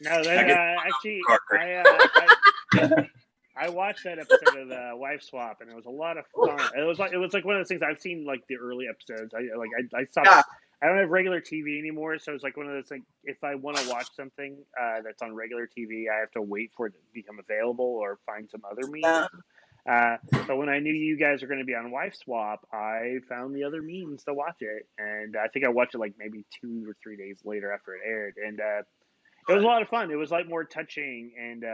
No, that actually, I watched that episode of Wife Swap, and it was a lot of fun. It was like one of those things I've seen like the early episodes. I stopped. Yeah. I don't have regular TV anymore, so it's like one of those things. If I want to watch something that's on regular TV, I have to wait for it to become available or find some other means. Yeah. But when I knew you guys were going to be on Wife Swap, I found the other means to watch it, and I think I watched it like maybe 2 or 3 days later after it aired, and it was a lot of fun. It was like more touching, and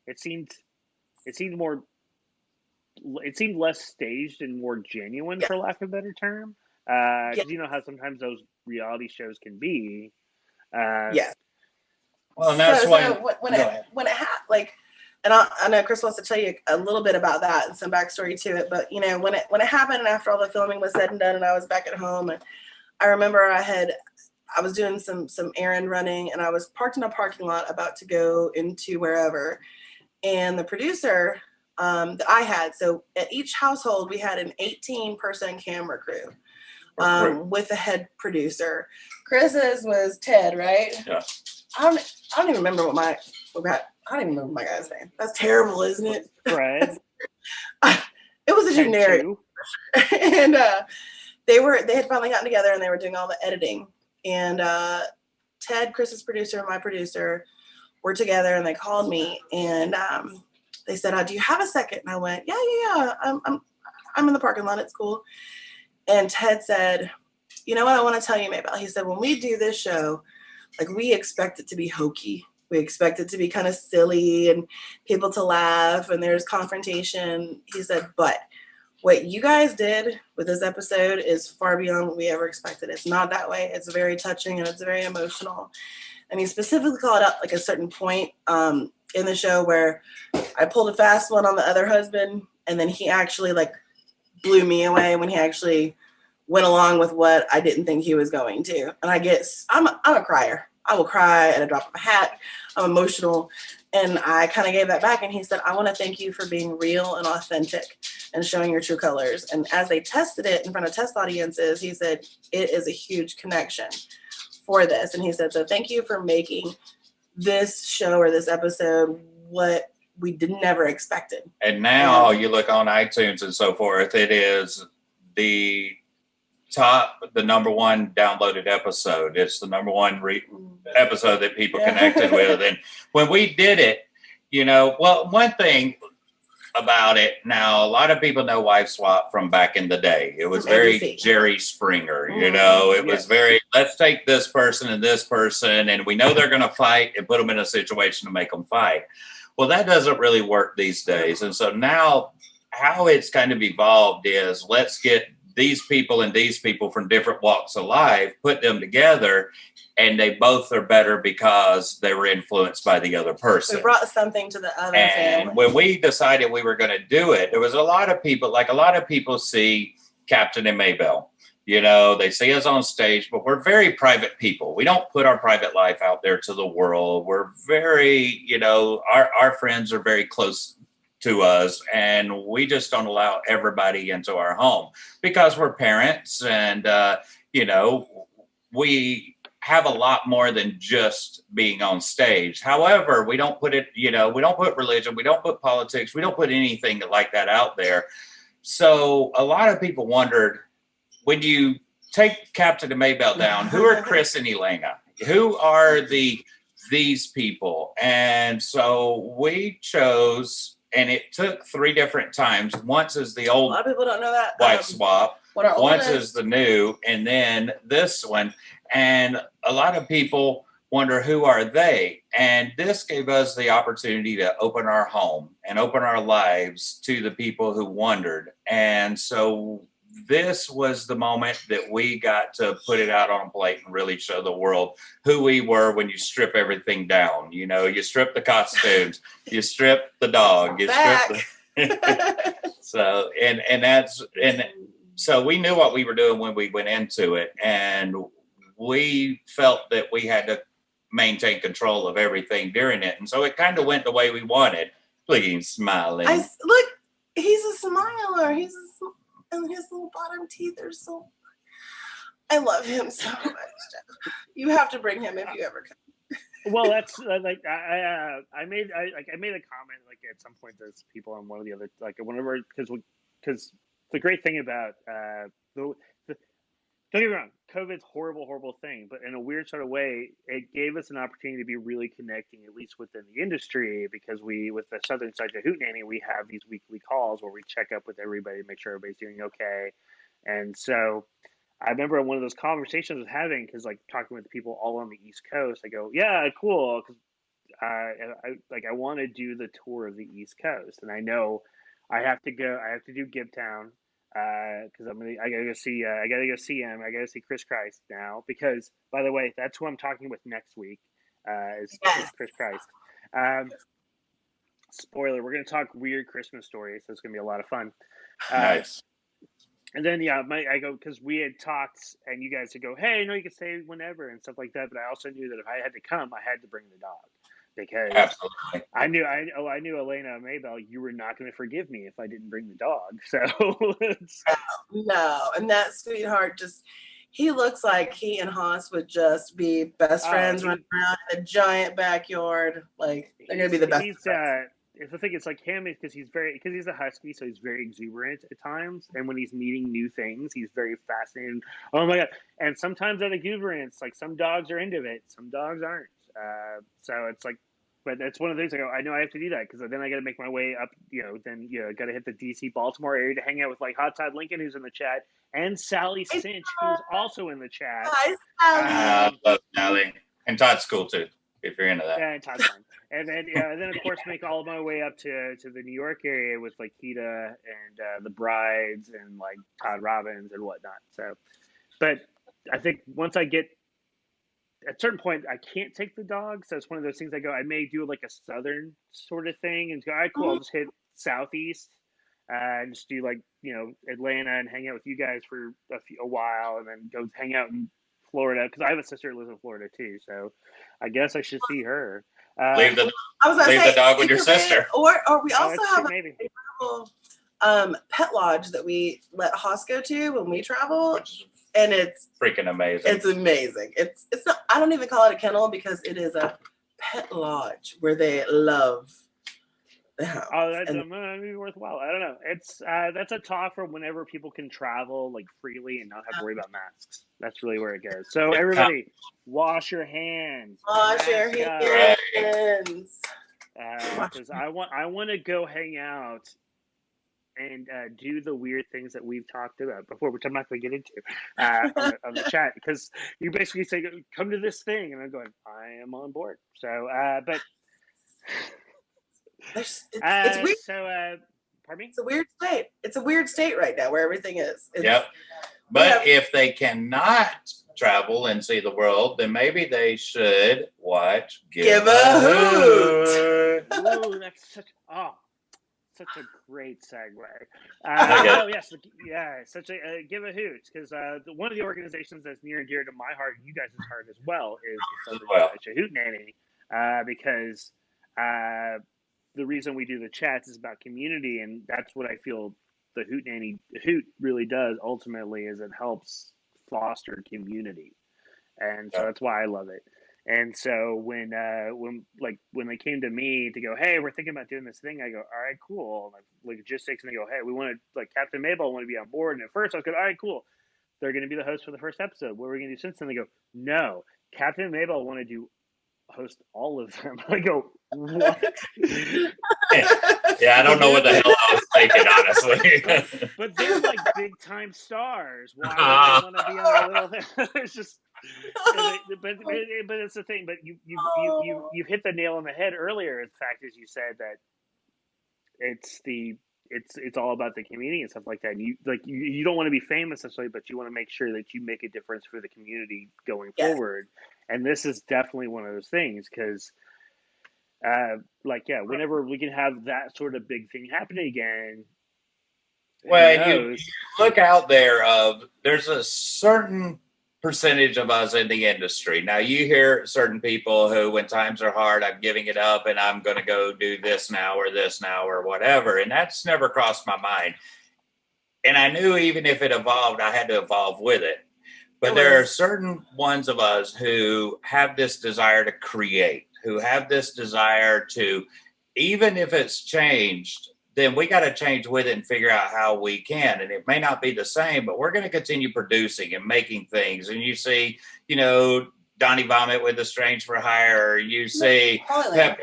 it seemed less staged and more genuine, for lack of a better term. Because you know how sometimes those reality shows can be. Yes. Well, and that's when it happened, like, and I know Chris wants to tell you a little bit about that and some backstory to it. But you know, when it happened, and after all the filming was said and done, and I was back at home, and I remember I was doing some errand running, and I was parked in a parking lot about to go into wherever, and the producer that I had, so at each household we had an 18-person camera crew. With the head producer. Chris's was Ted, right? Yeah. I don't even remember I don't even remember my guy's name. That's terrible, isn't it? Fred. It was a generic. And they had finally gotten together and they were doing all the editing. And Ted, Chris's producer, and my producer were together, and they called me and they said, "Do you have a second?" And I went, "Yeah. I'm in the parking lot. It's cool." And Ted said, "You know what I want to tell you, Maybelle?" He said, "When we do this show, like, we expect it to be hokey. We expect it to be kind of silly and people to laugh and there's confrontation." He said, "But what you guys did with this episode is far beyond what we ever expected. It's not that way. It's very touching and it's very emotional." And he specifically called out like a certain point in the show where I pulled a fast one on the other husband, and then he actually like blew me away when he actually went along with what I didn't think he was going to. And I'm a crier. I will cry at a drop of a hat. I'm emotional. And I kind of gave that back. And he said, "I want to thank you for being real and authentic and showing your true colors." And as they tested it in front of test audiences, he said, "It is a huge connection for this." And he said, "So thank you for making this show or this episode what we never expected." And now you look on iTunes and so forth, it is the number one downloaded episode. It's the number one episode that people connected with. And when we did it, one thing about it, now a lot of people know Wife Swap from back in the day. It was very Jerry Springer, it was very, let's take this person and this person, and we know they're going to fight, and put them in a situation to make them fight. Well, that doesn't really work these days. And so now how it's kind of evolved is, let's get these people and these people from different walks of life, put them together, and they both are better because they were influenced by the other person. We brought something to the other family. And when we decided we were going to do it, there was a lot of people see Captain and Maybelle. You know, they see us on stage, but we're very private people. We don't put our private life out there to the world. We're very, you know, our friends are very close to us, and we just don't allow everybody into our home because we're parents, and you know, we have a lot more than just being on stage. However, we don't put it, you know, we don't put religion, we don't put politics, we don't put anything like that out there. So a lot of people wondered, when you take Captain and Maybelle down, who are Chris and Elena? Who are these people? And so we chose, and it took 3 different times. Once is the A old lot of people don't know that. wife swap. What our Once oldest- is the new, and then this one. And a lot of people wonder, who are they? And this gave us the opportunity to open our home and open our lives to the people who wondered. And so this was the moment that we got to put it out on a plate and really show the world who we were when you strip everything down. You know, you strip the costumes, you strip the dog, you strip the so so we knew what we were doing when we went into it, and we felt that we had to maintain control of everything during it, and so it kind of went the way we wanted. Look at him smiling. Look, he's a smiler. And his little bottom teeth are so. I love him so much. You have to bring him if you ever come. Well, that's like I made a comment like at some point. There's people on one of the other like whenever because the great thing about don't get me wrong, COVID's horrible thing, but in a weird sort of way, it gave us an opportunity to be really connecting, at least within the industry, because with the Southern Side of Hootenanny, we have these weekly calls where we check up with everybody, make sure everybody's doing okay. And so I remember one of those conversations I was having, because like talking with people all on the East Coast, I go, yeah, cool, because I want to do the tour of the East Coast, and I know I have to do Gibtown. Because I gotta go see him. I gotta see Chris Christ now. Because by the way, that's who I'm talking with next week. Is Chris Christ. Spoiler: we're gonna talk weird Christmas stories, so it's gonna be a lot of fun. Nice. And then I go because we had talked, and you guys would go, hey, no, you can stay whenever and stuff like that. But I also knew that if I had to come, I had to bring the dog. Because absolutely, I knew Elena Maybelle, you were not going to forgive me if I didn't bring the dog. So no, and that sweetheart he looks like he and Haas would just be best friends running around in a giant backyard. Like they're going to be the best. The thing is like him because he's a husky, so he's very exuberant at times, and when he's meeting new things, he's very fascinating. Oh my god! And sometimes that exuberance, like some dogs are into it, some dogs aren't. So it's like, but it's one of the things I go, I know I have to do that because then I got to make my way up, then got to hit the DC Baltimore area to hang out with like Hot Todd Lincoln, who's in the chat, and Sally Cinch, who's also in the chat. Hi, I love Sally, and Todd's cool too, if you're into that. Yeah, and Todd's fun. And then of course make all of my way up to the New York area with like Kita and the Brides and like Todd Robbins and whatnot. So, but I think once I get at a certain point, I can't take the dog. So it's one of those things I go, I may do like a Southern sort of thing and go, all right, cool. I'll just hit Southeast and just do like, Atlanta and hang out with you guys for a while and then go hang out in Florida. Cause I have a sister who lives in Florida too. So I guess I should see her. Leave the dog with your sister. Or we also have maybe. a pet lodge that we let Haas go to when we travel. And it's freaking amazing. It's amazing. It's not. I don't even call it a kennel because it is a pet lodge where they love the house. Oh, that's maybe worthwhile. I don't know. It's that's a talk for whenever people can travel like freely and not have to worry about masks. That's really where it goes. So everybody, wash your hands. Wash your hands. Because I want to go hang out and do the weird things that we've talked about before, which I'm not going to get into on the chat, because you basically say, come to this thing, and I'm going, I am on board. So, but it's weird. So, pardon me? It's a weird state. It's a weird state right now where everything is. Yep. But if they cannot travel and see the world, then maybe they should watch Give a Hoot. Ooh, that's such such a great segue. Okay. Oh yes, such a give a hoot, because one of the organizations that's near and dear to my heart, and you guys' heart as well, is the Southern Appalachia Hoot Nanny, because the reason we do the chats is about community, and that's what I feel the Hoot really does ultimately, is it helps foster community, and so that's why I love it. And so when they came to me to go, hey, we're thinking about doing this thing, I go, all right, cool. Like logistics, and they go, hey, we want to, like, Captain Maybelle want to be on board. And at first I was going, all right, cool. They're going to be the host for the first episode. What are we going to do since then? They go, no, Captain Maybelle want to do host all of them. I go, what? Yeah, I don't know what the hell I was thinking, honestly. But they're like big time stars. Why would they want to be on a little thing? It's just, but it's the thing. But you hit the nail on the head earlier. The fact is, you said that it's all about the community and stuff like that. And you don't want to be famous necessarily, but you want to make sure that you make a difference for the community going forward. And this is definitely one of those things, because whenever we can have that sort of big thing happening again. Well, you look out there there's a certain percentage of us in the industry. Now you hear certain people who, when times are hard, I'm giving it up and I'm going to go do this now or whatever. And that's never crossed my mind. And I knew even if it evolved, I had to evolve with it. But there are certain ones of us who have this desire to create, who have this desire to, even if it's changed, then we got to change with it and figure out how we can. And it may not be the same, but we're going to continue producing and making things. And you see, Donnie Vomit with The Strange for Hire. You see, Follyland,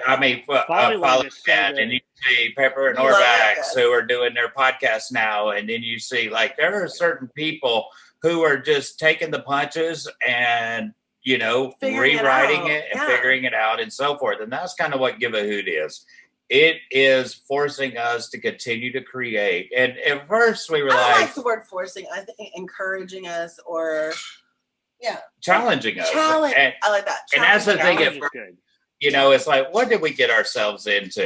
and you see Pepper and Orvax, who are doing their podcast now. And then you see, like, there are certain people who are just taking the punches and, rewriting it and figuring it out and so forth. And that's kind of what Give a Hoot is. It is forcing us to continue to create. And at first we were I don't like the word forcing. I think encouraging us or challenging us. I like that. And that's the thing. It's like, what did we get ourselves into?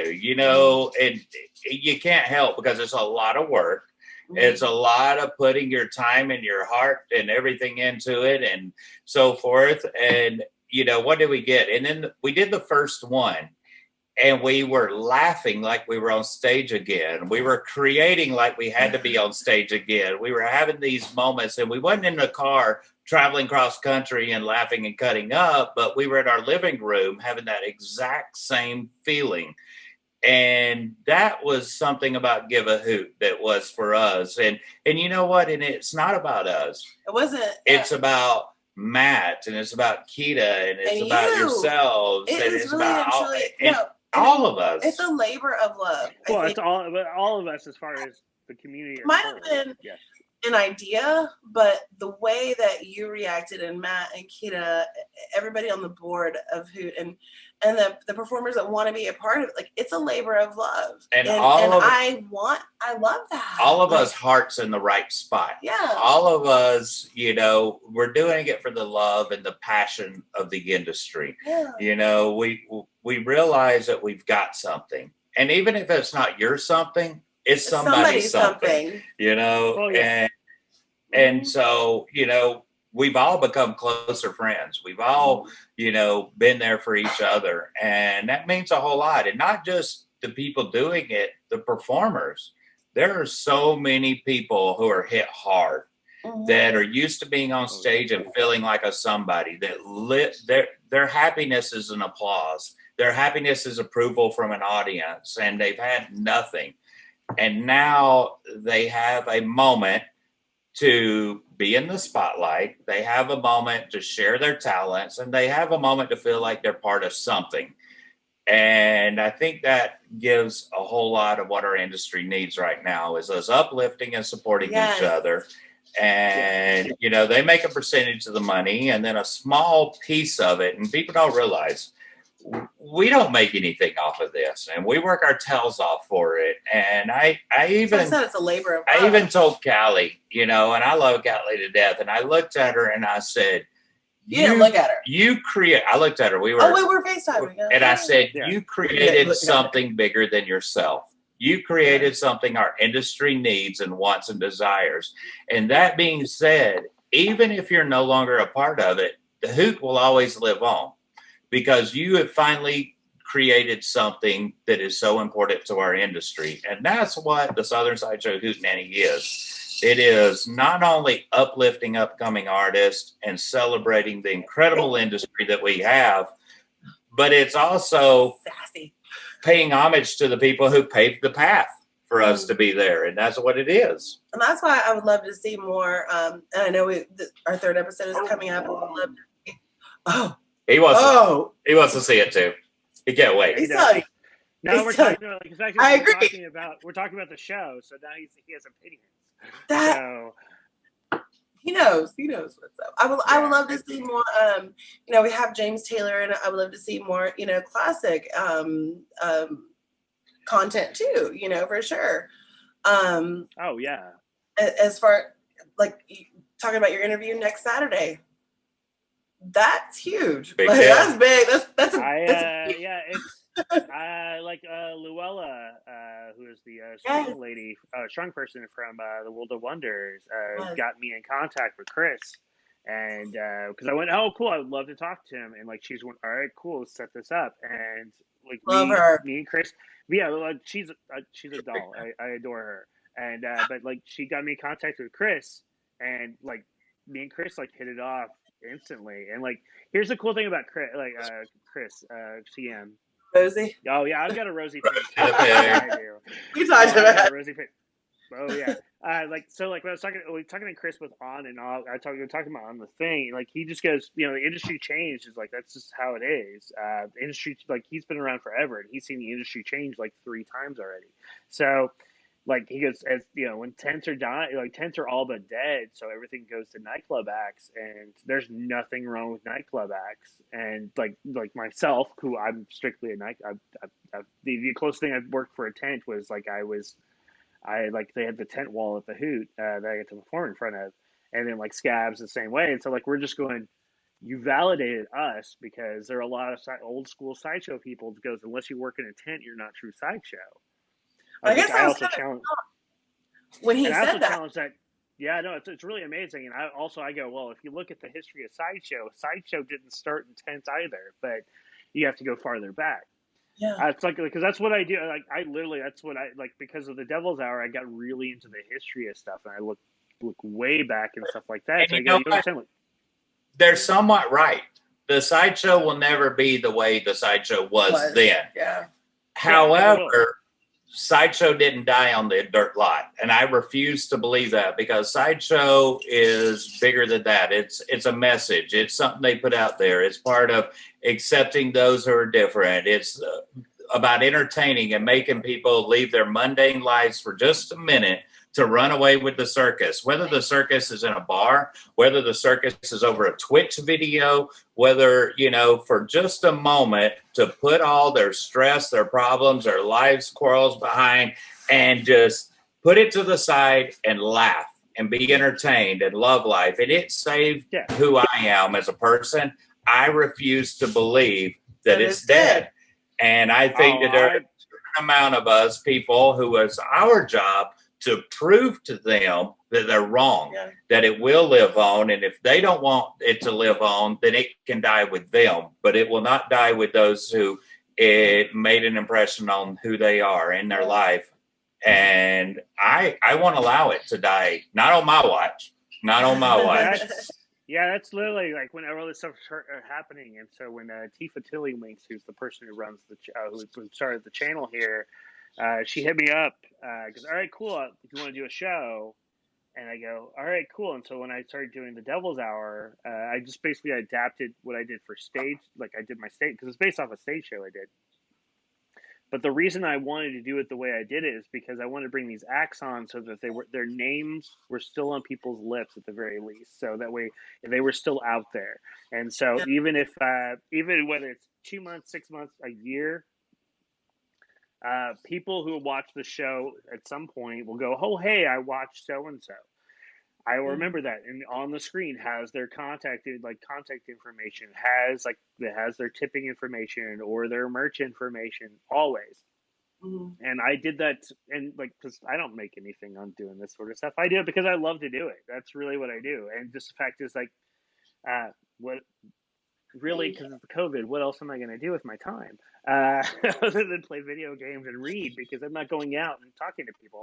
And you can't help, because it's a lot of work. Mm-hmm. It's a lot of putting your time and your heart and everything into it and so forth. And, what did we get? And then we did the first one. And we were laughing like we were on stage again. We were creating like we had to be on stage again. We were having these moments, and we wasn't in the car traveling cross country and laughing and cutting up, but we were in our living room having that exact same feeling. And that was something about Give a Hoot that was for us. And you know what? And it's not about us. It wasn't. It's about Matt, and it's about Keita, and it's about yourselves, and it's really about all of us. It's a labor of love. Well, it's all of us as far as the community. Might have been an idea, but the way that you reacted, and Matt and Keita, everybody on the board of Hoot, and the performers that want to be a part of it, like, it's a labor of love. And I love that. All of us hearts in the right spot. Yeah. All of us, we're doing it for the love and the passion of the industry. Yeah. We realize that we've got something. And even if it's not your something, it's somebody's something. Oh, yeah. And so, we've all become closer friends. We've all, been there for each other. And that means a whole lot. And not just the people doing it, the performers. There are so many people who are hit hard, that are used to being on stage and feeling like a somebody, that their happiness is an applause. Their happiness is approval from an audience, and they've had nothing. And now they have a moment to be in the spotlight. They have a moment to share their talents, and they have a moment to feel like they're part of something. And I think that gives a whole lot of what our industry needs right now, is us uplifting and supporting each other. And, they make a percentage of the money, and then a small piece of it. And people don't realize we don't make anything off of this, and we work our tails off for it. And I even said it's a labor of love. I even told Callie, and I love Callie to death. And I looked at her and I said, You didn't look at her. I looked at her. We were FaceTiming. And I said, you created something bigger than yourself. You created something our industry needs and wants and desires. And that being said, even if you're no longer a part of it, the hoot will always live on because you have finally created something that is so important to our industry. And that's what the Southern Sideshow Hootenanny is. It is not only uplifting upcoming artists and celebrating the incredible industry that we have, but it's also Sassy. paying homage to the people who paved the path for us to be there. And that's what it is. And that's why I would love to see more. And I know our third episode is coming up. He wants to see it too. He can't wait. He's telling you. Now we're talking about exactly I what agree. we're talking about the show, so now he has opinions. That So he knows what's up. I would love to see more. We have James Taylor, and I would love to see more. Classic content too. For sure. oh yeah. As far like talking about your interview next Saturday, that's huge. Big Like, deal. that's big. That's Yeah, it's like Luella, who is the strong lady, strong person from the World of Wonders, got me in contact with Chris, and because I went, oh cool, I would love to talk to him, and like she's went, all right, cool, let's set this up, and like Love her. me and Chris, yeah, like she's a doll, I adore her, and but like she got me in contact with Chris, and like me and Chris like hit it off instantly, and like here's the cool thing about Chris, CM. Rosie. Oh yeah, I've got a rosy face. Okay. I do. You talked I've got about a rosy face. Oh yeah. When I was talking to Chris with on and off, we were talking about on the thing. Like he just goes, the industry changed. Is like that's just how it is. The industry, like he's been around forever, and he's seen the industry change like 3 times already. So. Like he goes, as when tents are dying, like tents are all but dead, so everything goes to nightclub acts, and there's nothing wrong with nightclub acts. And like myself, who I'm strictly a night, the closest thing I've worked for a tent was like they had the tent wall at the Hoot that I get to perform in front of, and then like Skabz the same way. And so like we're just going, you validated us because there are a lot of old school sideshow people that goes, unless you work in a tent, you're not true sideshow. I guess I also was challenge when he and I said also that. challenge that. Yeah, no, it's really amazing. And I go, well, if you look at the history of Sideshow didn't start in tents either, but you have to go farther back. Yeah. It's like because that's what I do. Like I literally, that's what I like because of the Devil's Hour. I got really into the history of stuff, and I look way back and stuff like that. And So you know understand? They're somewhat right. The sideshow will never be the way the sideshow was then. Yeah. However, Sideshow didn't die on the dirt lot, and I refuse to believe that because Sideshow is bigger than that. It's a message. It's something they put out there. It's part of accepting those who are different. It's about entertaining and making people leave their mundane lives for just a minute to run away with the circus, whether the circus is in a bar, whether the circus is over a Twitch video, whether, for just a moment to put all their stress, their problems, their lives quarrels behind and just put it to the side and laugh and be entertained and love life. And it saved who I am as a person. I refuse to believe that it's dead. And I think that there are a certain amount of us people who it's our job to prove to them that they're wrong, that it will live on. And if they don't want it to live on, then it can die with them, but it will not die with those who it made an impression on who they are in their life. And I won't allow it to die. Not on my watch. Not on my watch. That's literally like when all this stuff started happening. And so when Tifa Tillywinks, who's the person who runs who started the channel here, she hit me up because, all right, cool. If you want to do a show, and I go, all right, cool. And so when I started doing the Devil's Hour, I just basically adapted what I did for stage. Like I did my stage because it's based off a stage show I did. But the reason I wanted to do it the way I did it is because I wanted to bring these acts on so that their names were still on people's lips at the very least. So that way they were still out there. And so even whether it's 2 months, 6 months, a year, people who watch the show at some point will go, oh, hey, I watched so-and-so. I will remember that. And on the screen has their contact information, has their tipping information or their merch information always. And I did that, and like, because I don't make anything on doing this sort of stuff. I do it because I love to do it. That's really what I do. And just the fact is, like, what really, because of the COVID, what else am I going to do with my time other than play video games and read? Because I'm not going out and talking to people.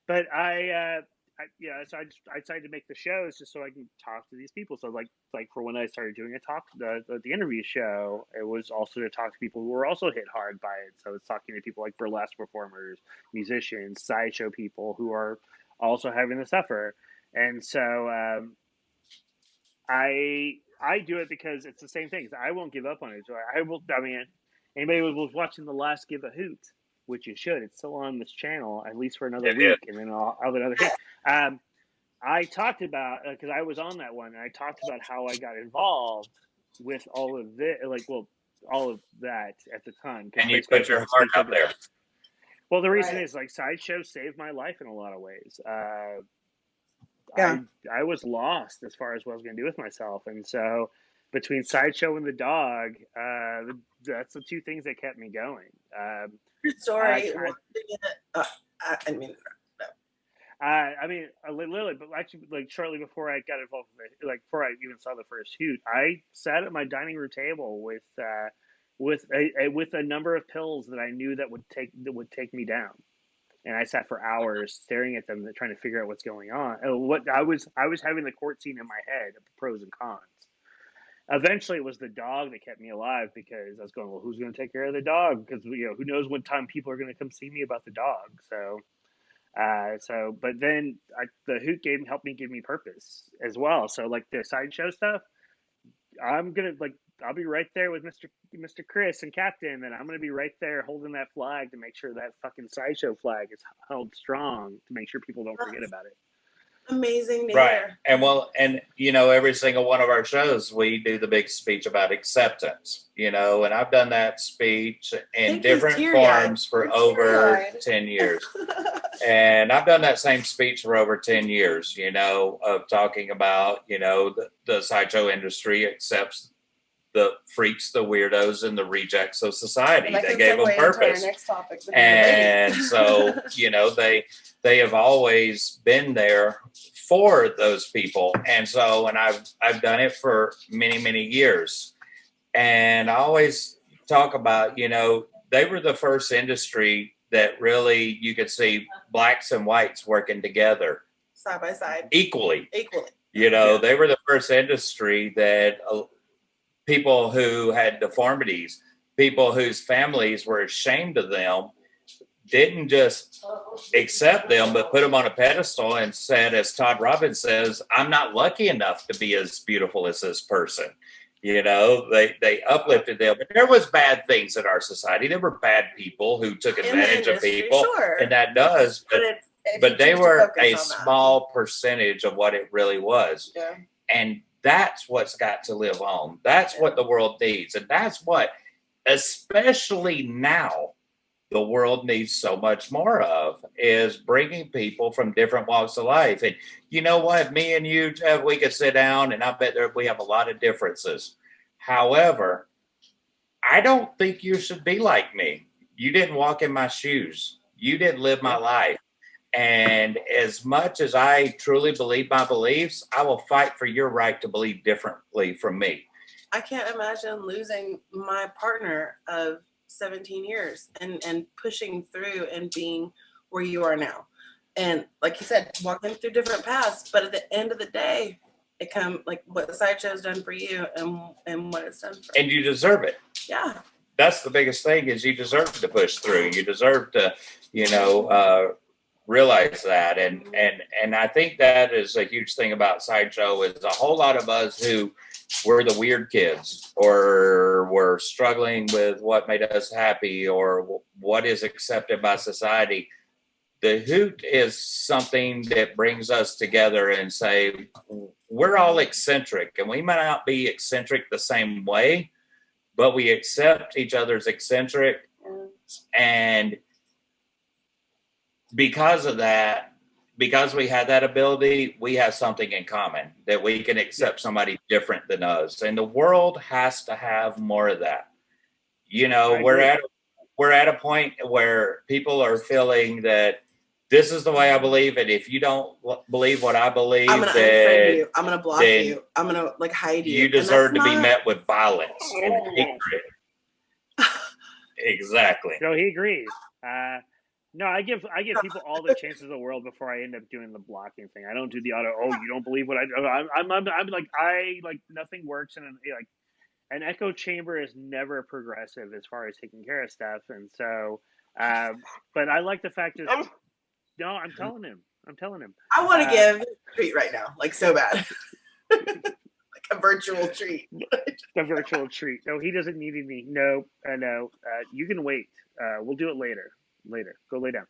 But so I decided to make the shows just so I can talk to these people. So like for when I started doing the interview show, it was also to talk to people who were also hit hard by it. So it's talking to people like burlesque performers, musicians, sideshow people who are also having to suffer. And so I do it because it's the same thing. I won't give up on it. So anybody who was watching The Last Give a Hoot, which you should. It's still on this channel, at least for another week, and then I'll have another hit. I talked about, because I was on that one, and I talked about how I got involved with all of this, all of that at the time. And you put your heart out there. Well, the reason is, like, Sideshow saved my life in a lot of ways. I was lost as far as what I was going to do with myself. And so between Sideshow and the dog, that's the two things that kept me going. Your story. Literally, but actually, like, shortly before I got involved with it, like before I even saw the first Hoot, I sat at my dining room table with a number of pills that I knew that would take me down. And I sat for hours staring at them, trying to figure out what's going on. What I was having the court scene in my head of the pros and cons. Eventually, it was the dog that kept me alive, because I was going, well, who's going to take care of the dog? Because who knows what time people are going to come see me about the dog. But then the Hoot game helped me give me purpose as well. So like the Sideshow stuff, I'll be right there with Mr. Chris and Captain, and I'm going to be right there holding that flag to make sure that fucking Sideshow flag is held strong, to make sure people don't forget about it. Amazing. Right. And every single one of our shows, we do the big speech about acceptance, and I've done that speech in different forms for over 10 years. And I've done that same speech for over 10 years, of talking about, the sideshow industry accepts the freaks, the weirdos, and the rejects of society. They gave them purpose. And so, they have always been there for those people. And so, and I've done it for many, many years. And I always talk about, they were the first industry that really you could see blacks and whites working together side by side, equally. Yeah. They were the first industry that people who had deformities, people whose families were ashamed of them, didn't just accept them, but put them on a pedestal and said, as Todd Robbins says, I'm not lucky enough to be as beautiful as this person. They uplifted them. But there was bad things in our society. There were bad people who took advantage of people. Sure. And that does. But they were a small percentage of what it really was. Yeah. And that's what's got to live on. That's what the world needs. And that's what, especially now, the world needs so much more of, is bringing people from different walks of life. And you know what? Me and you, Jeff, we could sit down, and I bet we have a lot of differences. However, I don't think you should be like me. You didn't walk in my shoes. You didn't live my life. And as much as I truly believe my beliefs, I will fight for your right to believe differently from me. I can't imagine losing my partner of 17 years and pushing through and being where you are now. And like you said, walking through different paths, but at the end of the day, it comes like what the Sideshow's done for you and what it's done for you. And you deserve it. Yeah. That's the biggest thing, is you deserve to push through. You deserve to, realize that. And I think that is a huge thing about Sideshow, is a whole lot of us who were the weird kids, or were struggling with what made us happy, or what is accepted by society. The Hoot is something that brings us together and say, we're all eccentric, and we might not be eccentric the same way, but we accept each other's eccentric. And because of that, because we have that ability, we have something in common, that we can accept somebody different than us. And the world has to have more of that. we're at a point where people are feeling that this is the way I believe it. If you don't believe what I believe, I'm gonna unfriend you. I'm gonna block you. I'm gonna like hide you. You deserve to be met with violence and hatred. Exactly. No, he agrees. No, I give people all the chances in the world before I end up doing the blocking thing. I don't do the auto. Oh, you don't believe what I do. I'm like nothing works in an echo chamber is never progressive as far as taking care of stuff, and so. But I like the fact that no, I'm telling him. I want to give a treat right now, like so bad, like a virtual treat. A virtual treat. No, he doesn't need any. No, no. You can wait. We'll do it later. Go lay down.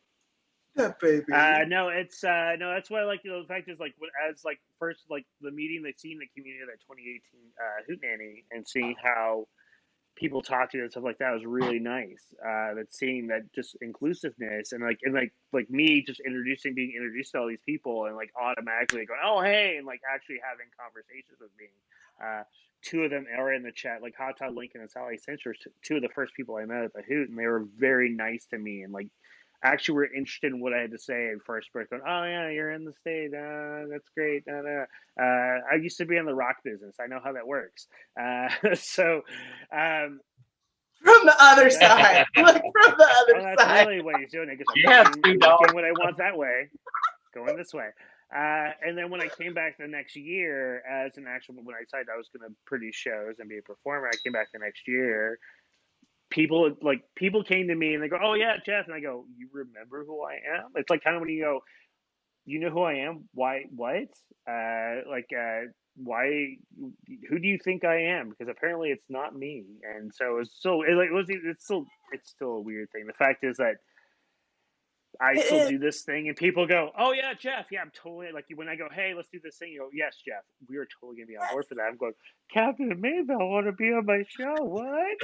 That baby. No, it's no. That's why I like the fact is like as like first like the meeting, seeing the community of that 2018 Hootenanny and seeing how people talk to you and stuff like that was really nice. That seeing that just inclusiveness and like me just being introduced to all these people and like automatically going, oh hey, and like actually having conversations with me. Two of them are in the chat, like Hot Todd Lincoln and Sally Cincher, two of the first people I met at the Hoot, and they were very nice to me and like actually were interested in what I had to say at first. But going, oh yeah, you're in the state. That's great. I used to be in the rock business. I know how that works. So from the other side, like from the other that's side. really what he's doing. Because I'm getting what I want that way, going this way. And then when I came back the next year as an actual, when I decided I was going to produce shows and be a performer, I came back the next year. People came to me and they go, oh yeah, Jeff. And I go, you remember who I am? It's like kind of when you go, you know who I am? Why, what? Why, who do you think I am? Because apparently it's not me. And so it's still a weird thing. The fact is that I still do this thing and people go, oh yeah, Jeff. Yeah, I'm totally like when I go, hey, let's do this thing. You go, yes, Jeff, we are totally going to be on board for that. I'm going, Captain and Maybelle want to be on my show. What?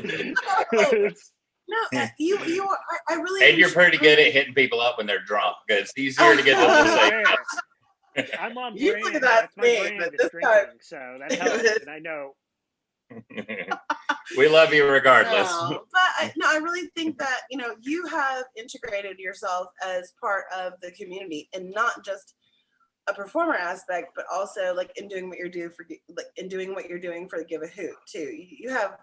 No, you are. I really. And you're pretty good at hitting people up when they're drunk. It's easier to get them to say. I'm on Usually brand. that's my me, brand but is this drinking, time- so that helps. And I know. We love you regardless. No, but I really think that you have integrated yourself as part of the community, and not just a performer aspect, but also like in doing what you're doing for the Give a Hoot too. You have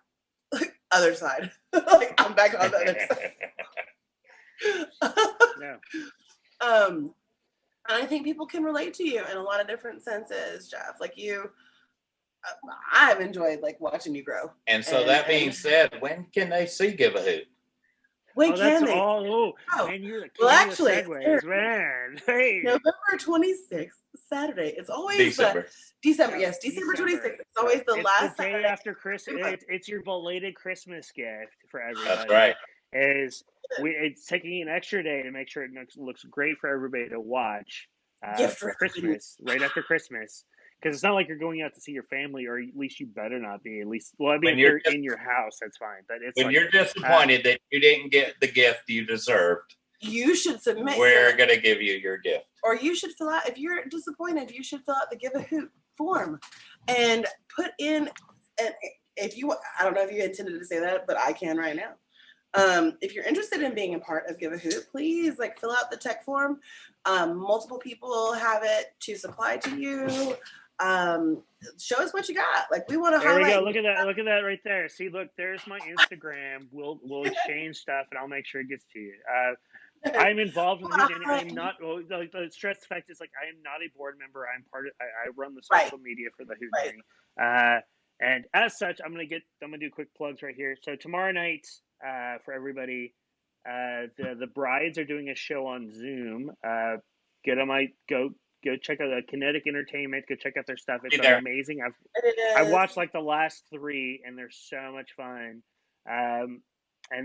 other side. Like I'm back on the other side. No. And I think people can relate to you in a lot of different senses, Jeff. Like I've enjoyed like watching you grow. And so that being said, when can they see Give a Hoot? When can they? Man, you're the king of the segues, man. Hey. November 26th, Saturday. It's always December. December 26th. It's always the last day Saturday after Christmas. It's your belated Christmas gift for everybody. That's right. It's taking an extra day to make sure it looks great for everybody to watch for Christmas, right after Christmas. Because it's not like you're going out to see your family, or at least you better not be. At least, well, I mean, if you're in your house, that's fine. But it's when you're disappointed that you didn't get the gift you deserved, you should submit. We're going to give you your gift. Or you should fill out, if you're disappointed, you should fill out the Give a Hoot form and put in, and if you, I don't know if you intended to say that, but I can right now. If you're interested in being a part of Give a Hoot, please fill out the tech form. Multiple people have it to supply to you. Show us what you got. We want to highlight. There we go. Look at that right there. See, look, there's my Instagram. We'll exchange stuff, and I'll make sure it gets to you. I'm involved with it, and I'm not. The stress fact is, I am not a board member. I'm part of. I run the social media for the Hoot thing. And as such, I'm gonna do quick plugs right here. So tomorrow night, for everybody, the brides are doing a show on Zoom. Go check out Kinetic Entertainment. Go check out their stuff. It's amazing. I've watched the last 3, and they're so much fun. And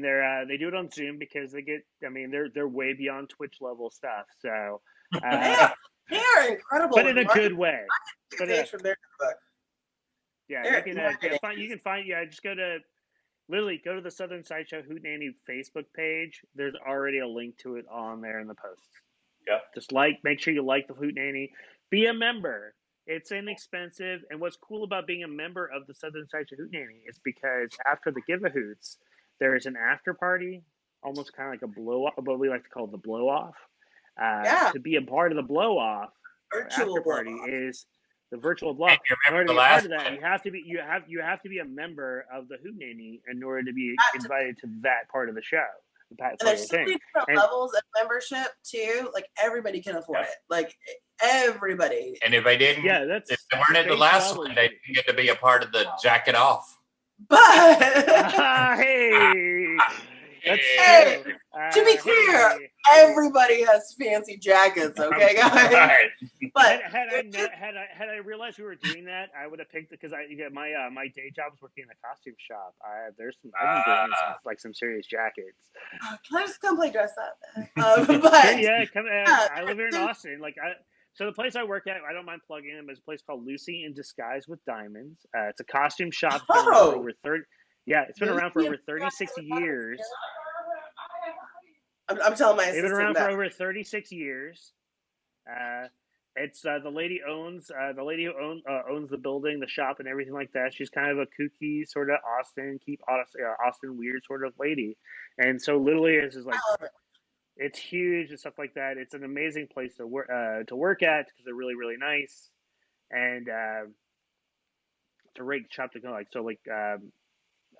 they do it on Zoom because they're way beyond Twitch level stuff. So they are incredible, but in a good way. But yeah, you can find just go to the Southern Sideshow Hootenanny Facebook page. There's already a link to it on there in the post. Yeah. Just make sure you like the Hootenanny. Be a member. It's inexpensive. And what's cool about being a member of the Southern Sideshow Hootenanny is because after the Give a Hoots, there is an after party almost kind of like a blow off, what we like to call the blow off. Yeah. To be a part of the blow off Virtual after party blow-off. is the virtual blow off. You In remember order to the be a part last of that, one? you have to be a member of the Hootenanny in order to be That's- invited to that part of the show. And there's so many different levels of membership too. Like everybody can afford it. Like everybody. And if they didn't, that's if they weren't at the base last level. one, they didn't get to be a part of the jacket off. But Hey, that's Hey, true. to be clear, hey. everybody has fancy jackets, okay, guys? Right. But Had I realized we were doing that, I would have picked it because my day job is working in a costume shop. I've been bringing some serious jackets. can I just come play dress up? But Yeah, yeah, I live here in Austin. So the place I work at, I don't mind plugging in. There's a place called Lucy in Disguise with Diamonds. It's a costume shop. It's been around for over 30. Yeah, it's been around for over 36 years. I'm telling my They've assistant been around that. for over 36 years. It's the lady who owns the building, the shop, and everything like that. She's kind of a kooky sort of Austin weird sort of lady, and so literally it's just like it's huge and stuff like that. It's an amazing place to work at because they're really really nice, and it's a great shop to go like. So like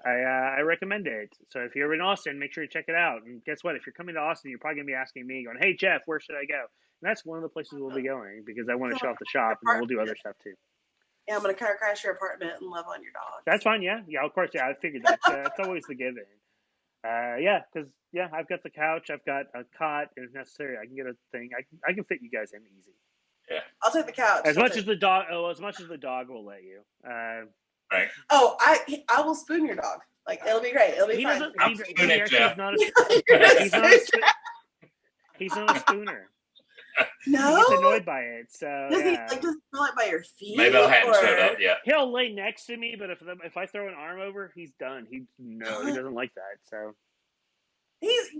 I recommend it. So if you're in Austin, make sure you check it out. And guess what? If you're coming to Austin, you're probably gonna be asking me, going, "Hey Jeff, where should I go?" And that's one of the places we'll be going because I want to show off the shop, and then we'll do other stuff too. Yeah, I'm gonna car crash your apartment and love on your dog. That's fine. Yeah, of course. Yeah, I figured that. That's always the given. Because I've got the couch, I've got a cot, and if necessary, I can get a thing. I can fit you guys in easy. Yeah. I'll take the couch. As much as the dog will let you. Right. Oh, I will spoon your dog. Like it'll be great. It'll be fine. He's not a spooner. No. He gets annoyed by it. So does he feel it by your feet? Maybelle hadn't showed up yet. He'll lay next to me, but if I throw an arm over, he's done. He doesn't like that. So he's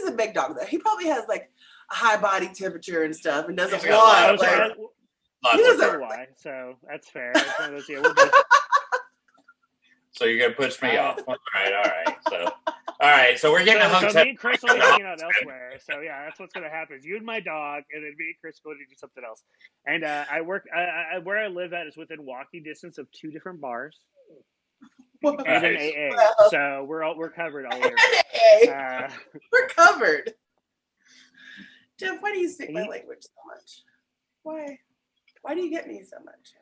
a big dog though. He probably has like a high body temperature and stuff, and doesn't He's got want. Lots He of doesn't. Why? So that's fair. That's one of those, we're both, So you're gonna push me off. All right. So we're getting a hotel. So me and Chris will be hanging out elsewhere. So yeah, that's what's gonna happen. You and my dog, and then me and Chris go to do something else. And I work. where I live at is within walking distance of 2 different bars and an AA. Well. So we're covered all over. Hey, we're covered. Jeff, why do you speak my language so much? Why? Why do you get me so much?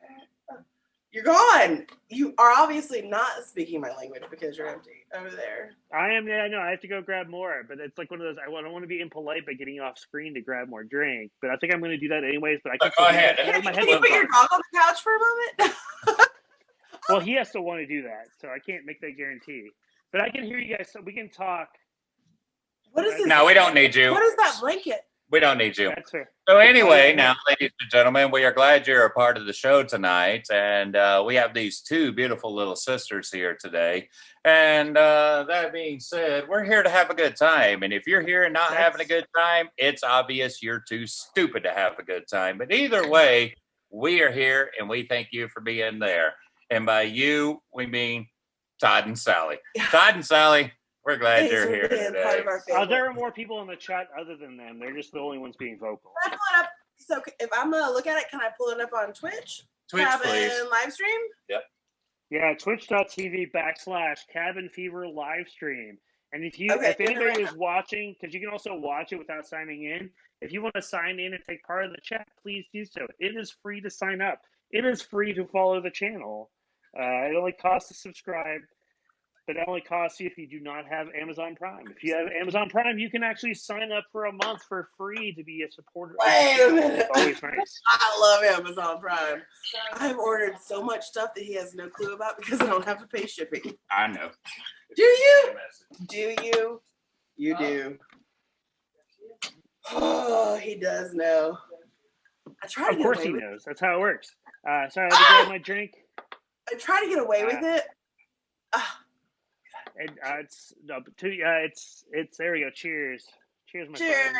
You're gone. You are obviously not speaking my language because you're empty over there. I am. Yeah, I know. I have to go grab more, but it's like one of those. I don't want to be impolite by getting off screen to grab more drink, but I think I'm going to do that anyways. But I can Go ahead. Can you put your dog on the couch for a moment? Well, he has to want to do that, so I can't make that guarantee. But I can hear you guys, so we can talk. What is this? No, we don't need you. What is that blanket? We don't need you. That's fair. So anyway, now, ladies and gentlemen, we are glad you're a part of the show tonight, and we have these 2 beautiful little sisters here today. And that being said, we're here to have a good time. And if you're here and not having a good time, it's obvious you're too stupid to have a good time. But either way, we are here, and we thank you for being there. And by you, we mean Todd and Sally. Yeah. Todd and Sally, we're glad Thanks you're for here being today. part of our family. There are more people in the chat other than them. They're just the only ones being vocal. Can I pull it up? So if I'm gonna look at it, can I pull it up on Twitch? Twitch, Have please. it in live stream? Yeah, twitch.tv/Cabin Fever live stream. And if anybody is watching, because you can also watch it without signing in, if you want to sign in and take part of the chat, please do so. It is free to sign up. It is free to follow the channel. It only costs to subscribe, but that only costs you if you do not have Amazon Prime. If you have Amazon Prime, you can actually sign up for a month for free to be a supporter. Wait a minute. It's always nice. I love Amazon Prime. I've ordered so much stuff that he has no clue about because I don't have to pay shipping. I know. Do you? Do you? You do. Oh, he does know. I try to Of get course away he with knows. That's how it works. Sorry, I had to grab my drink. I try to get away with it. And it's there we go. Cheers. Cheers, my friend.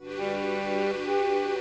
Cheers.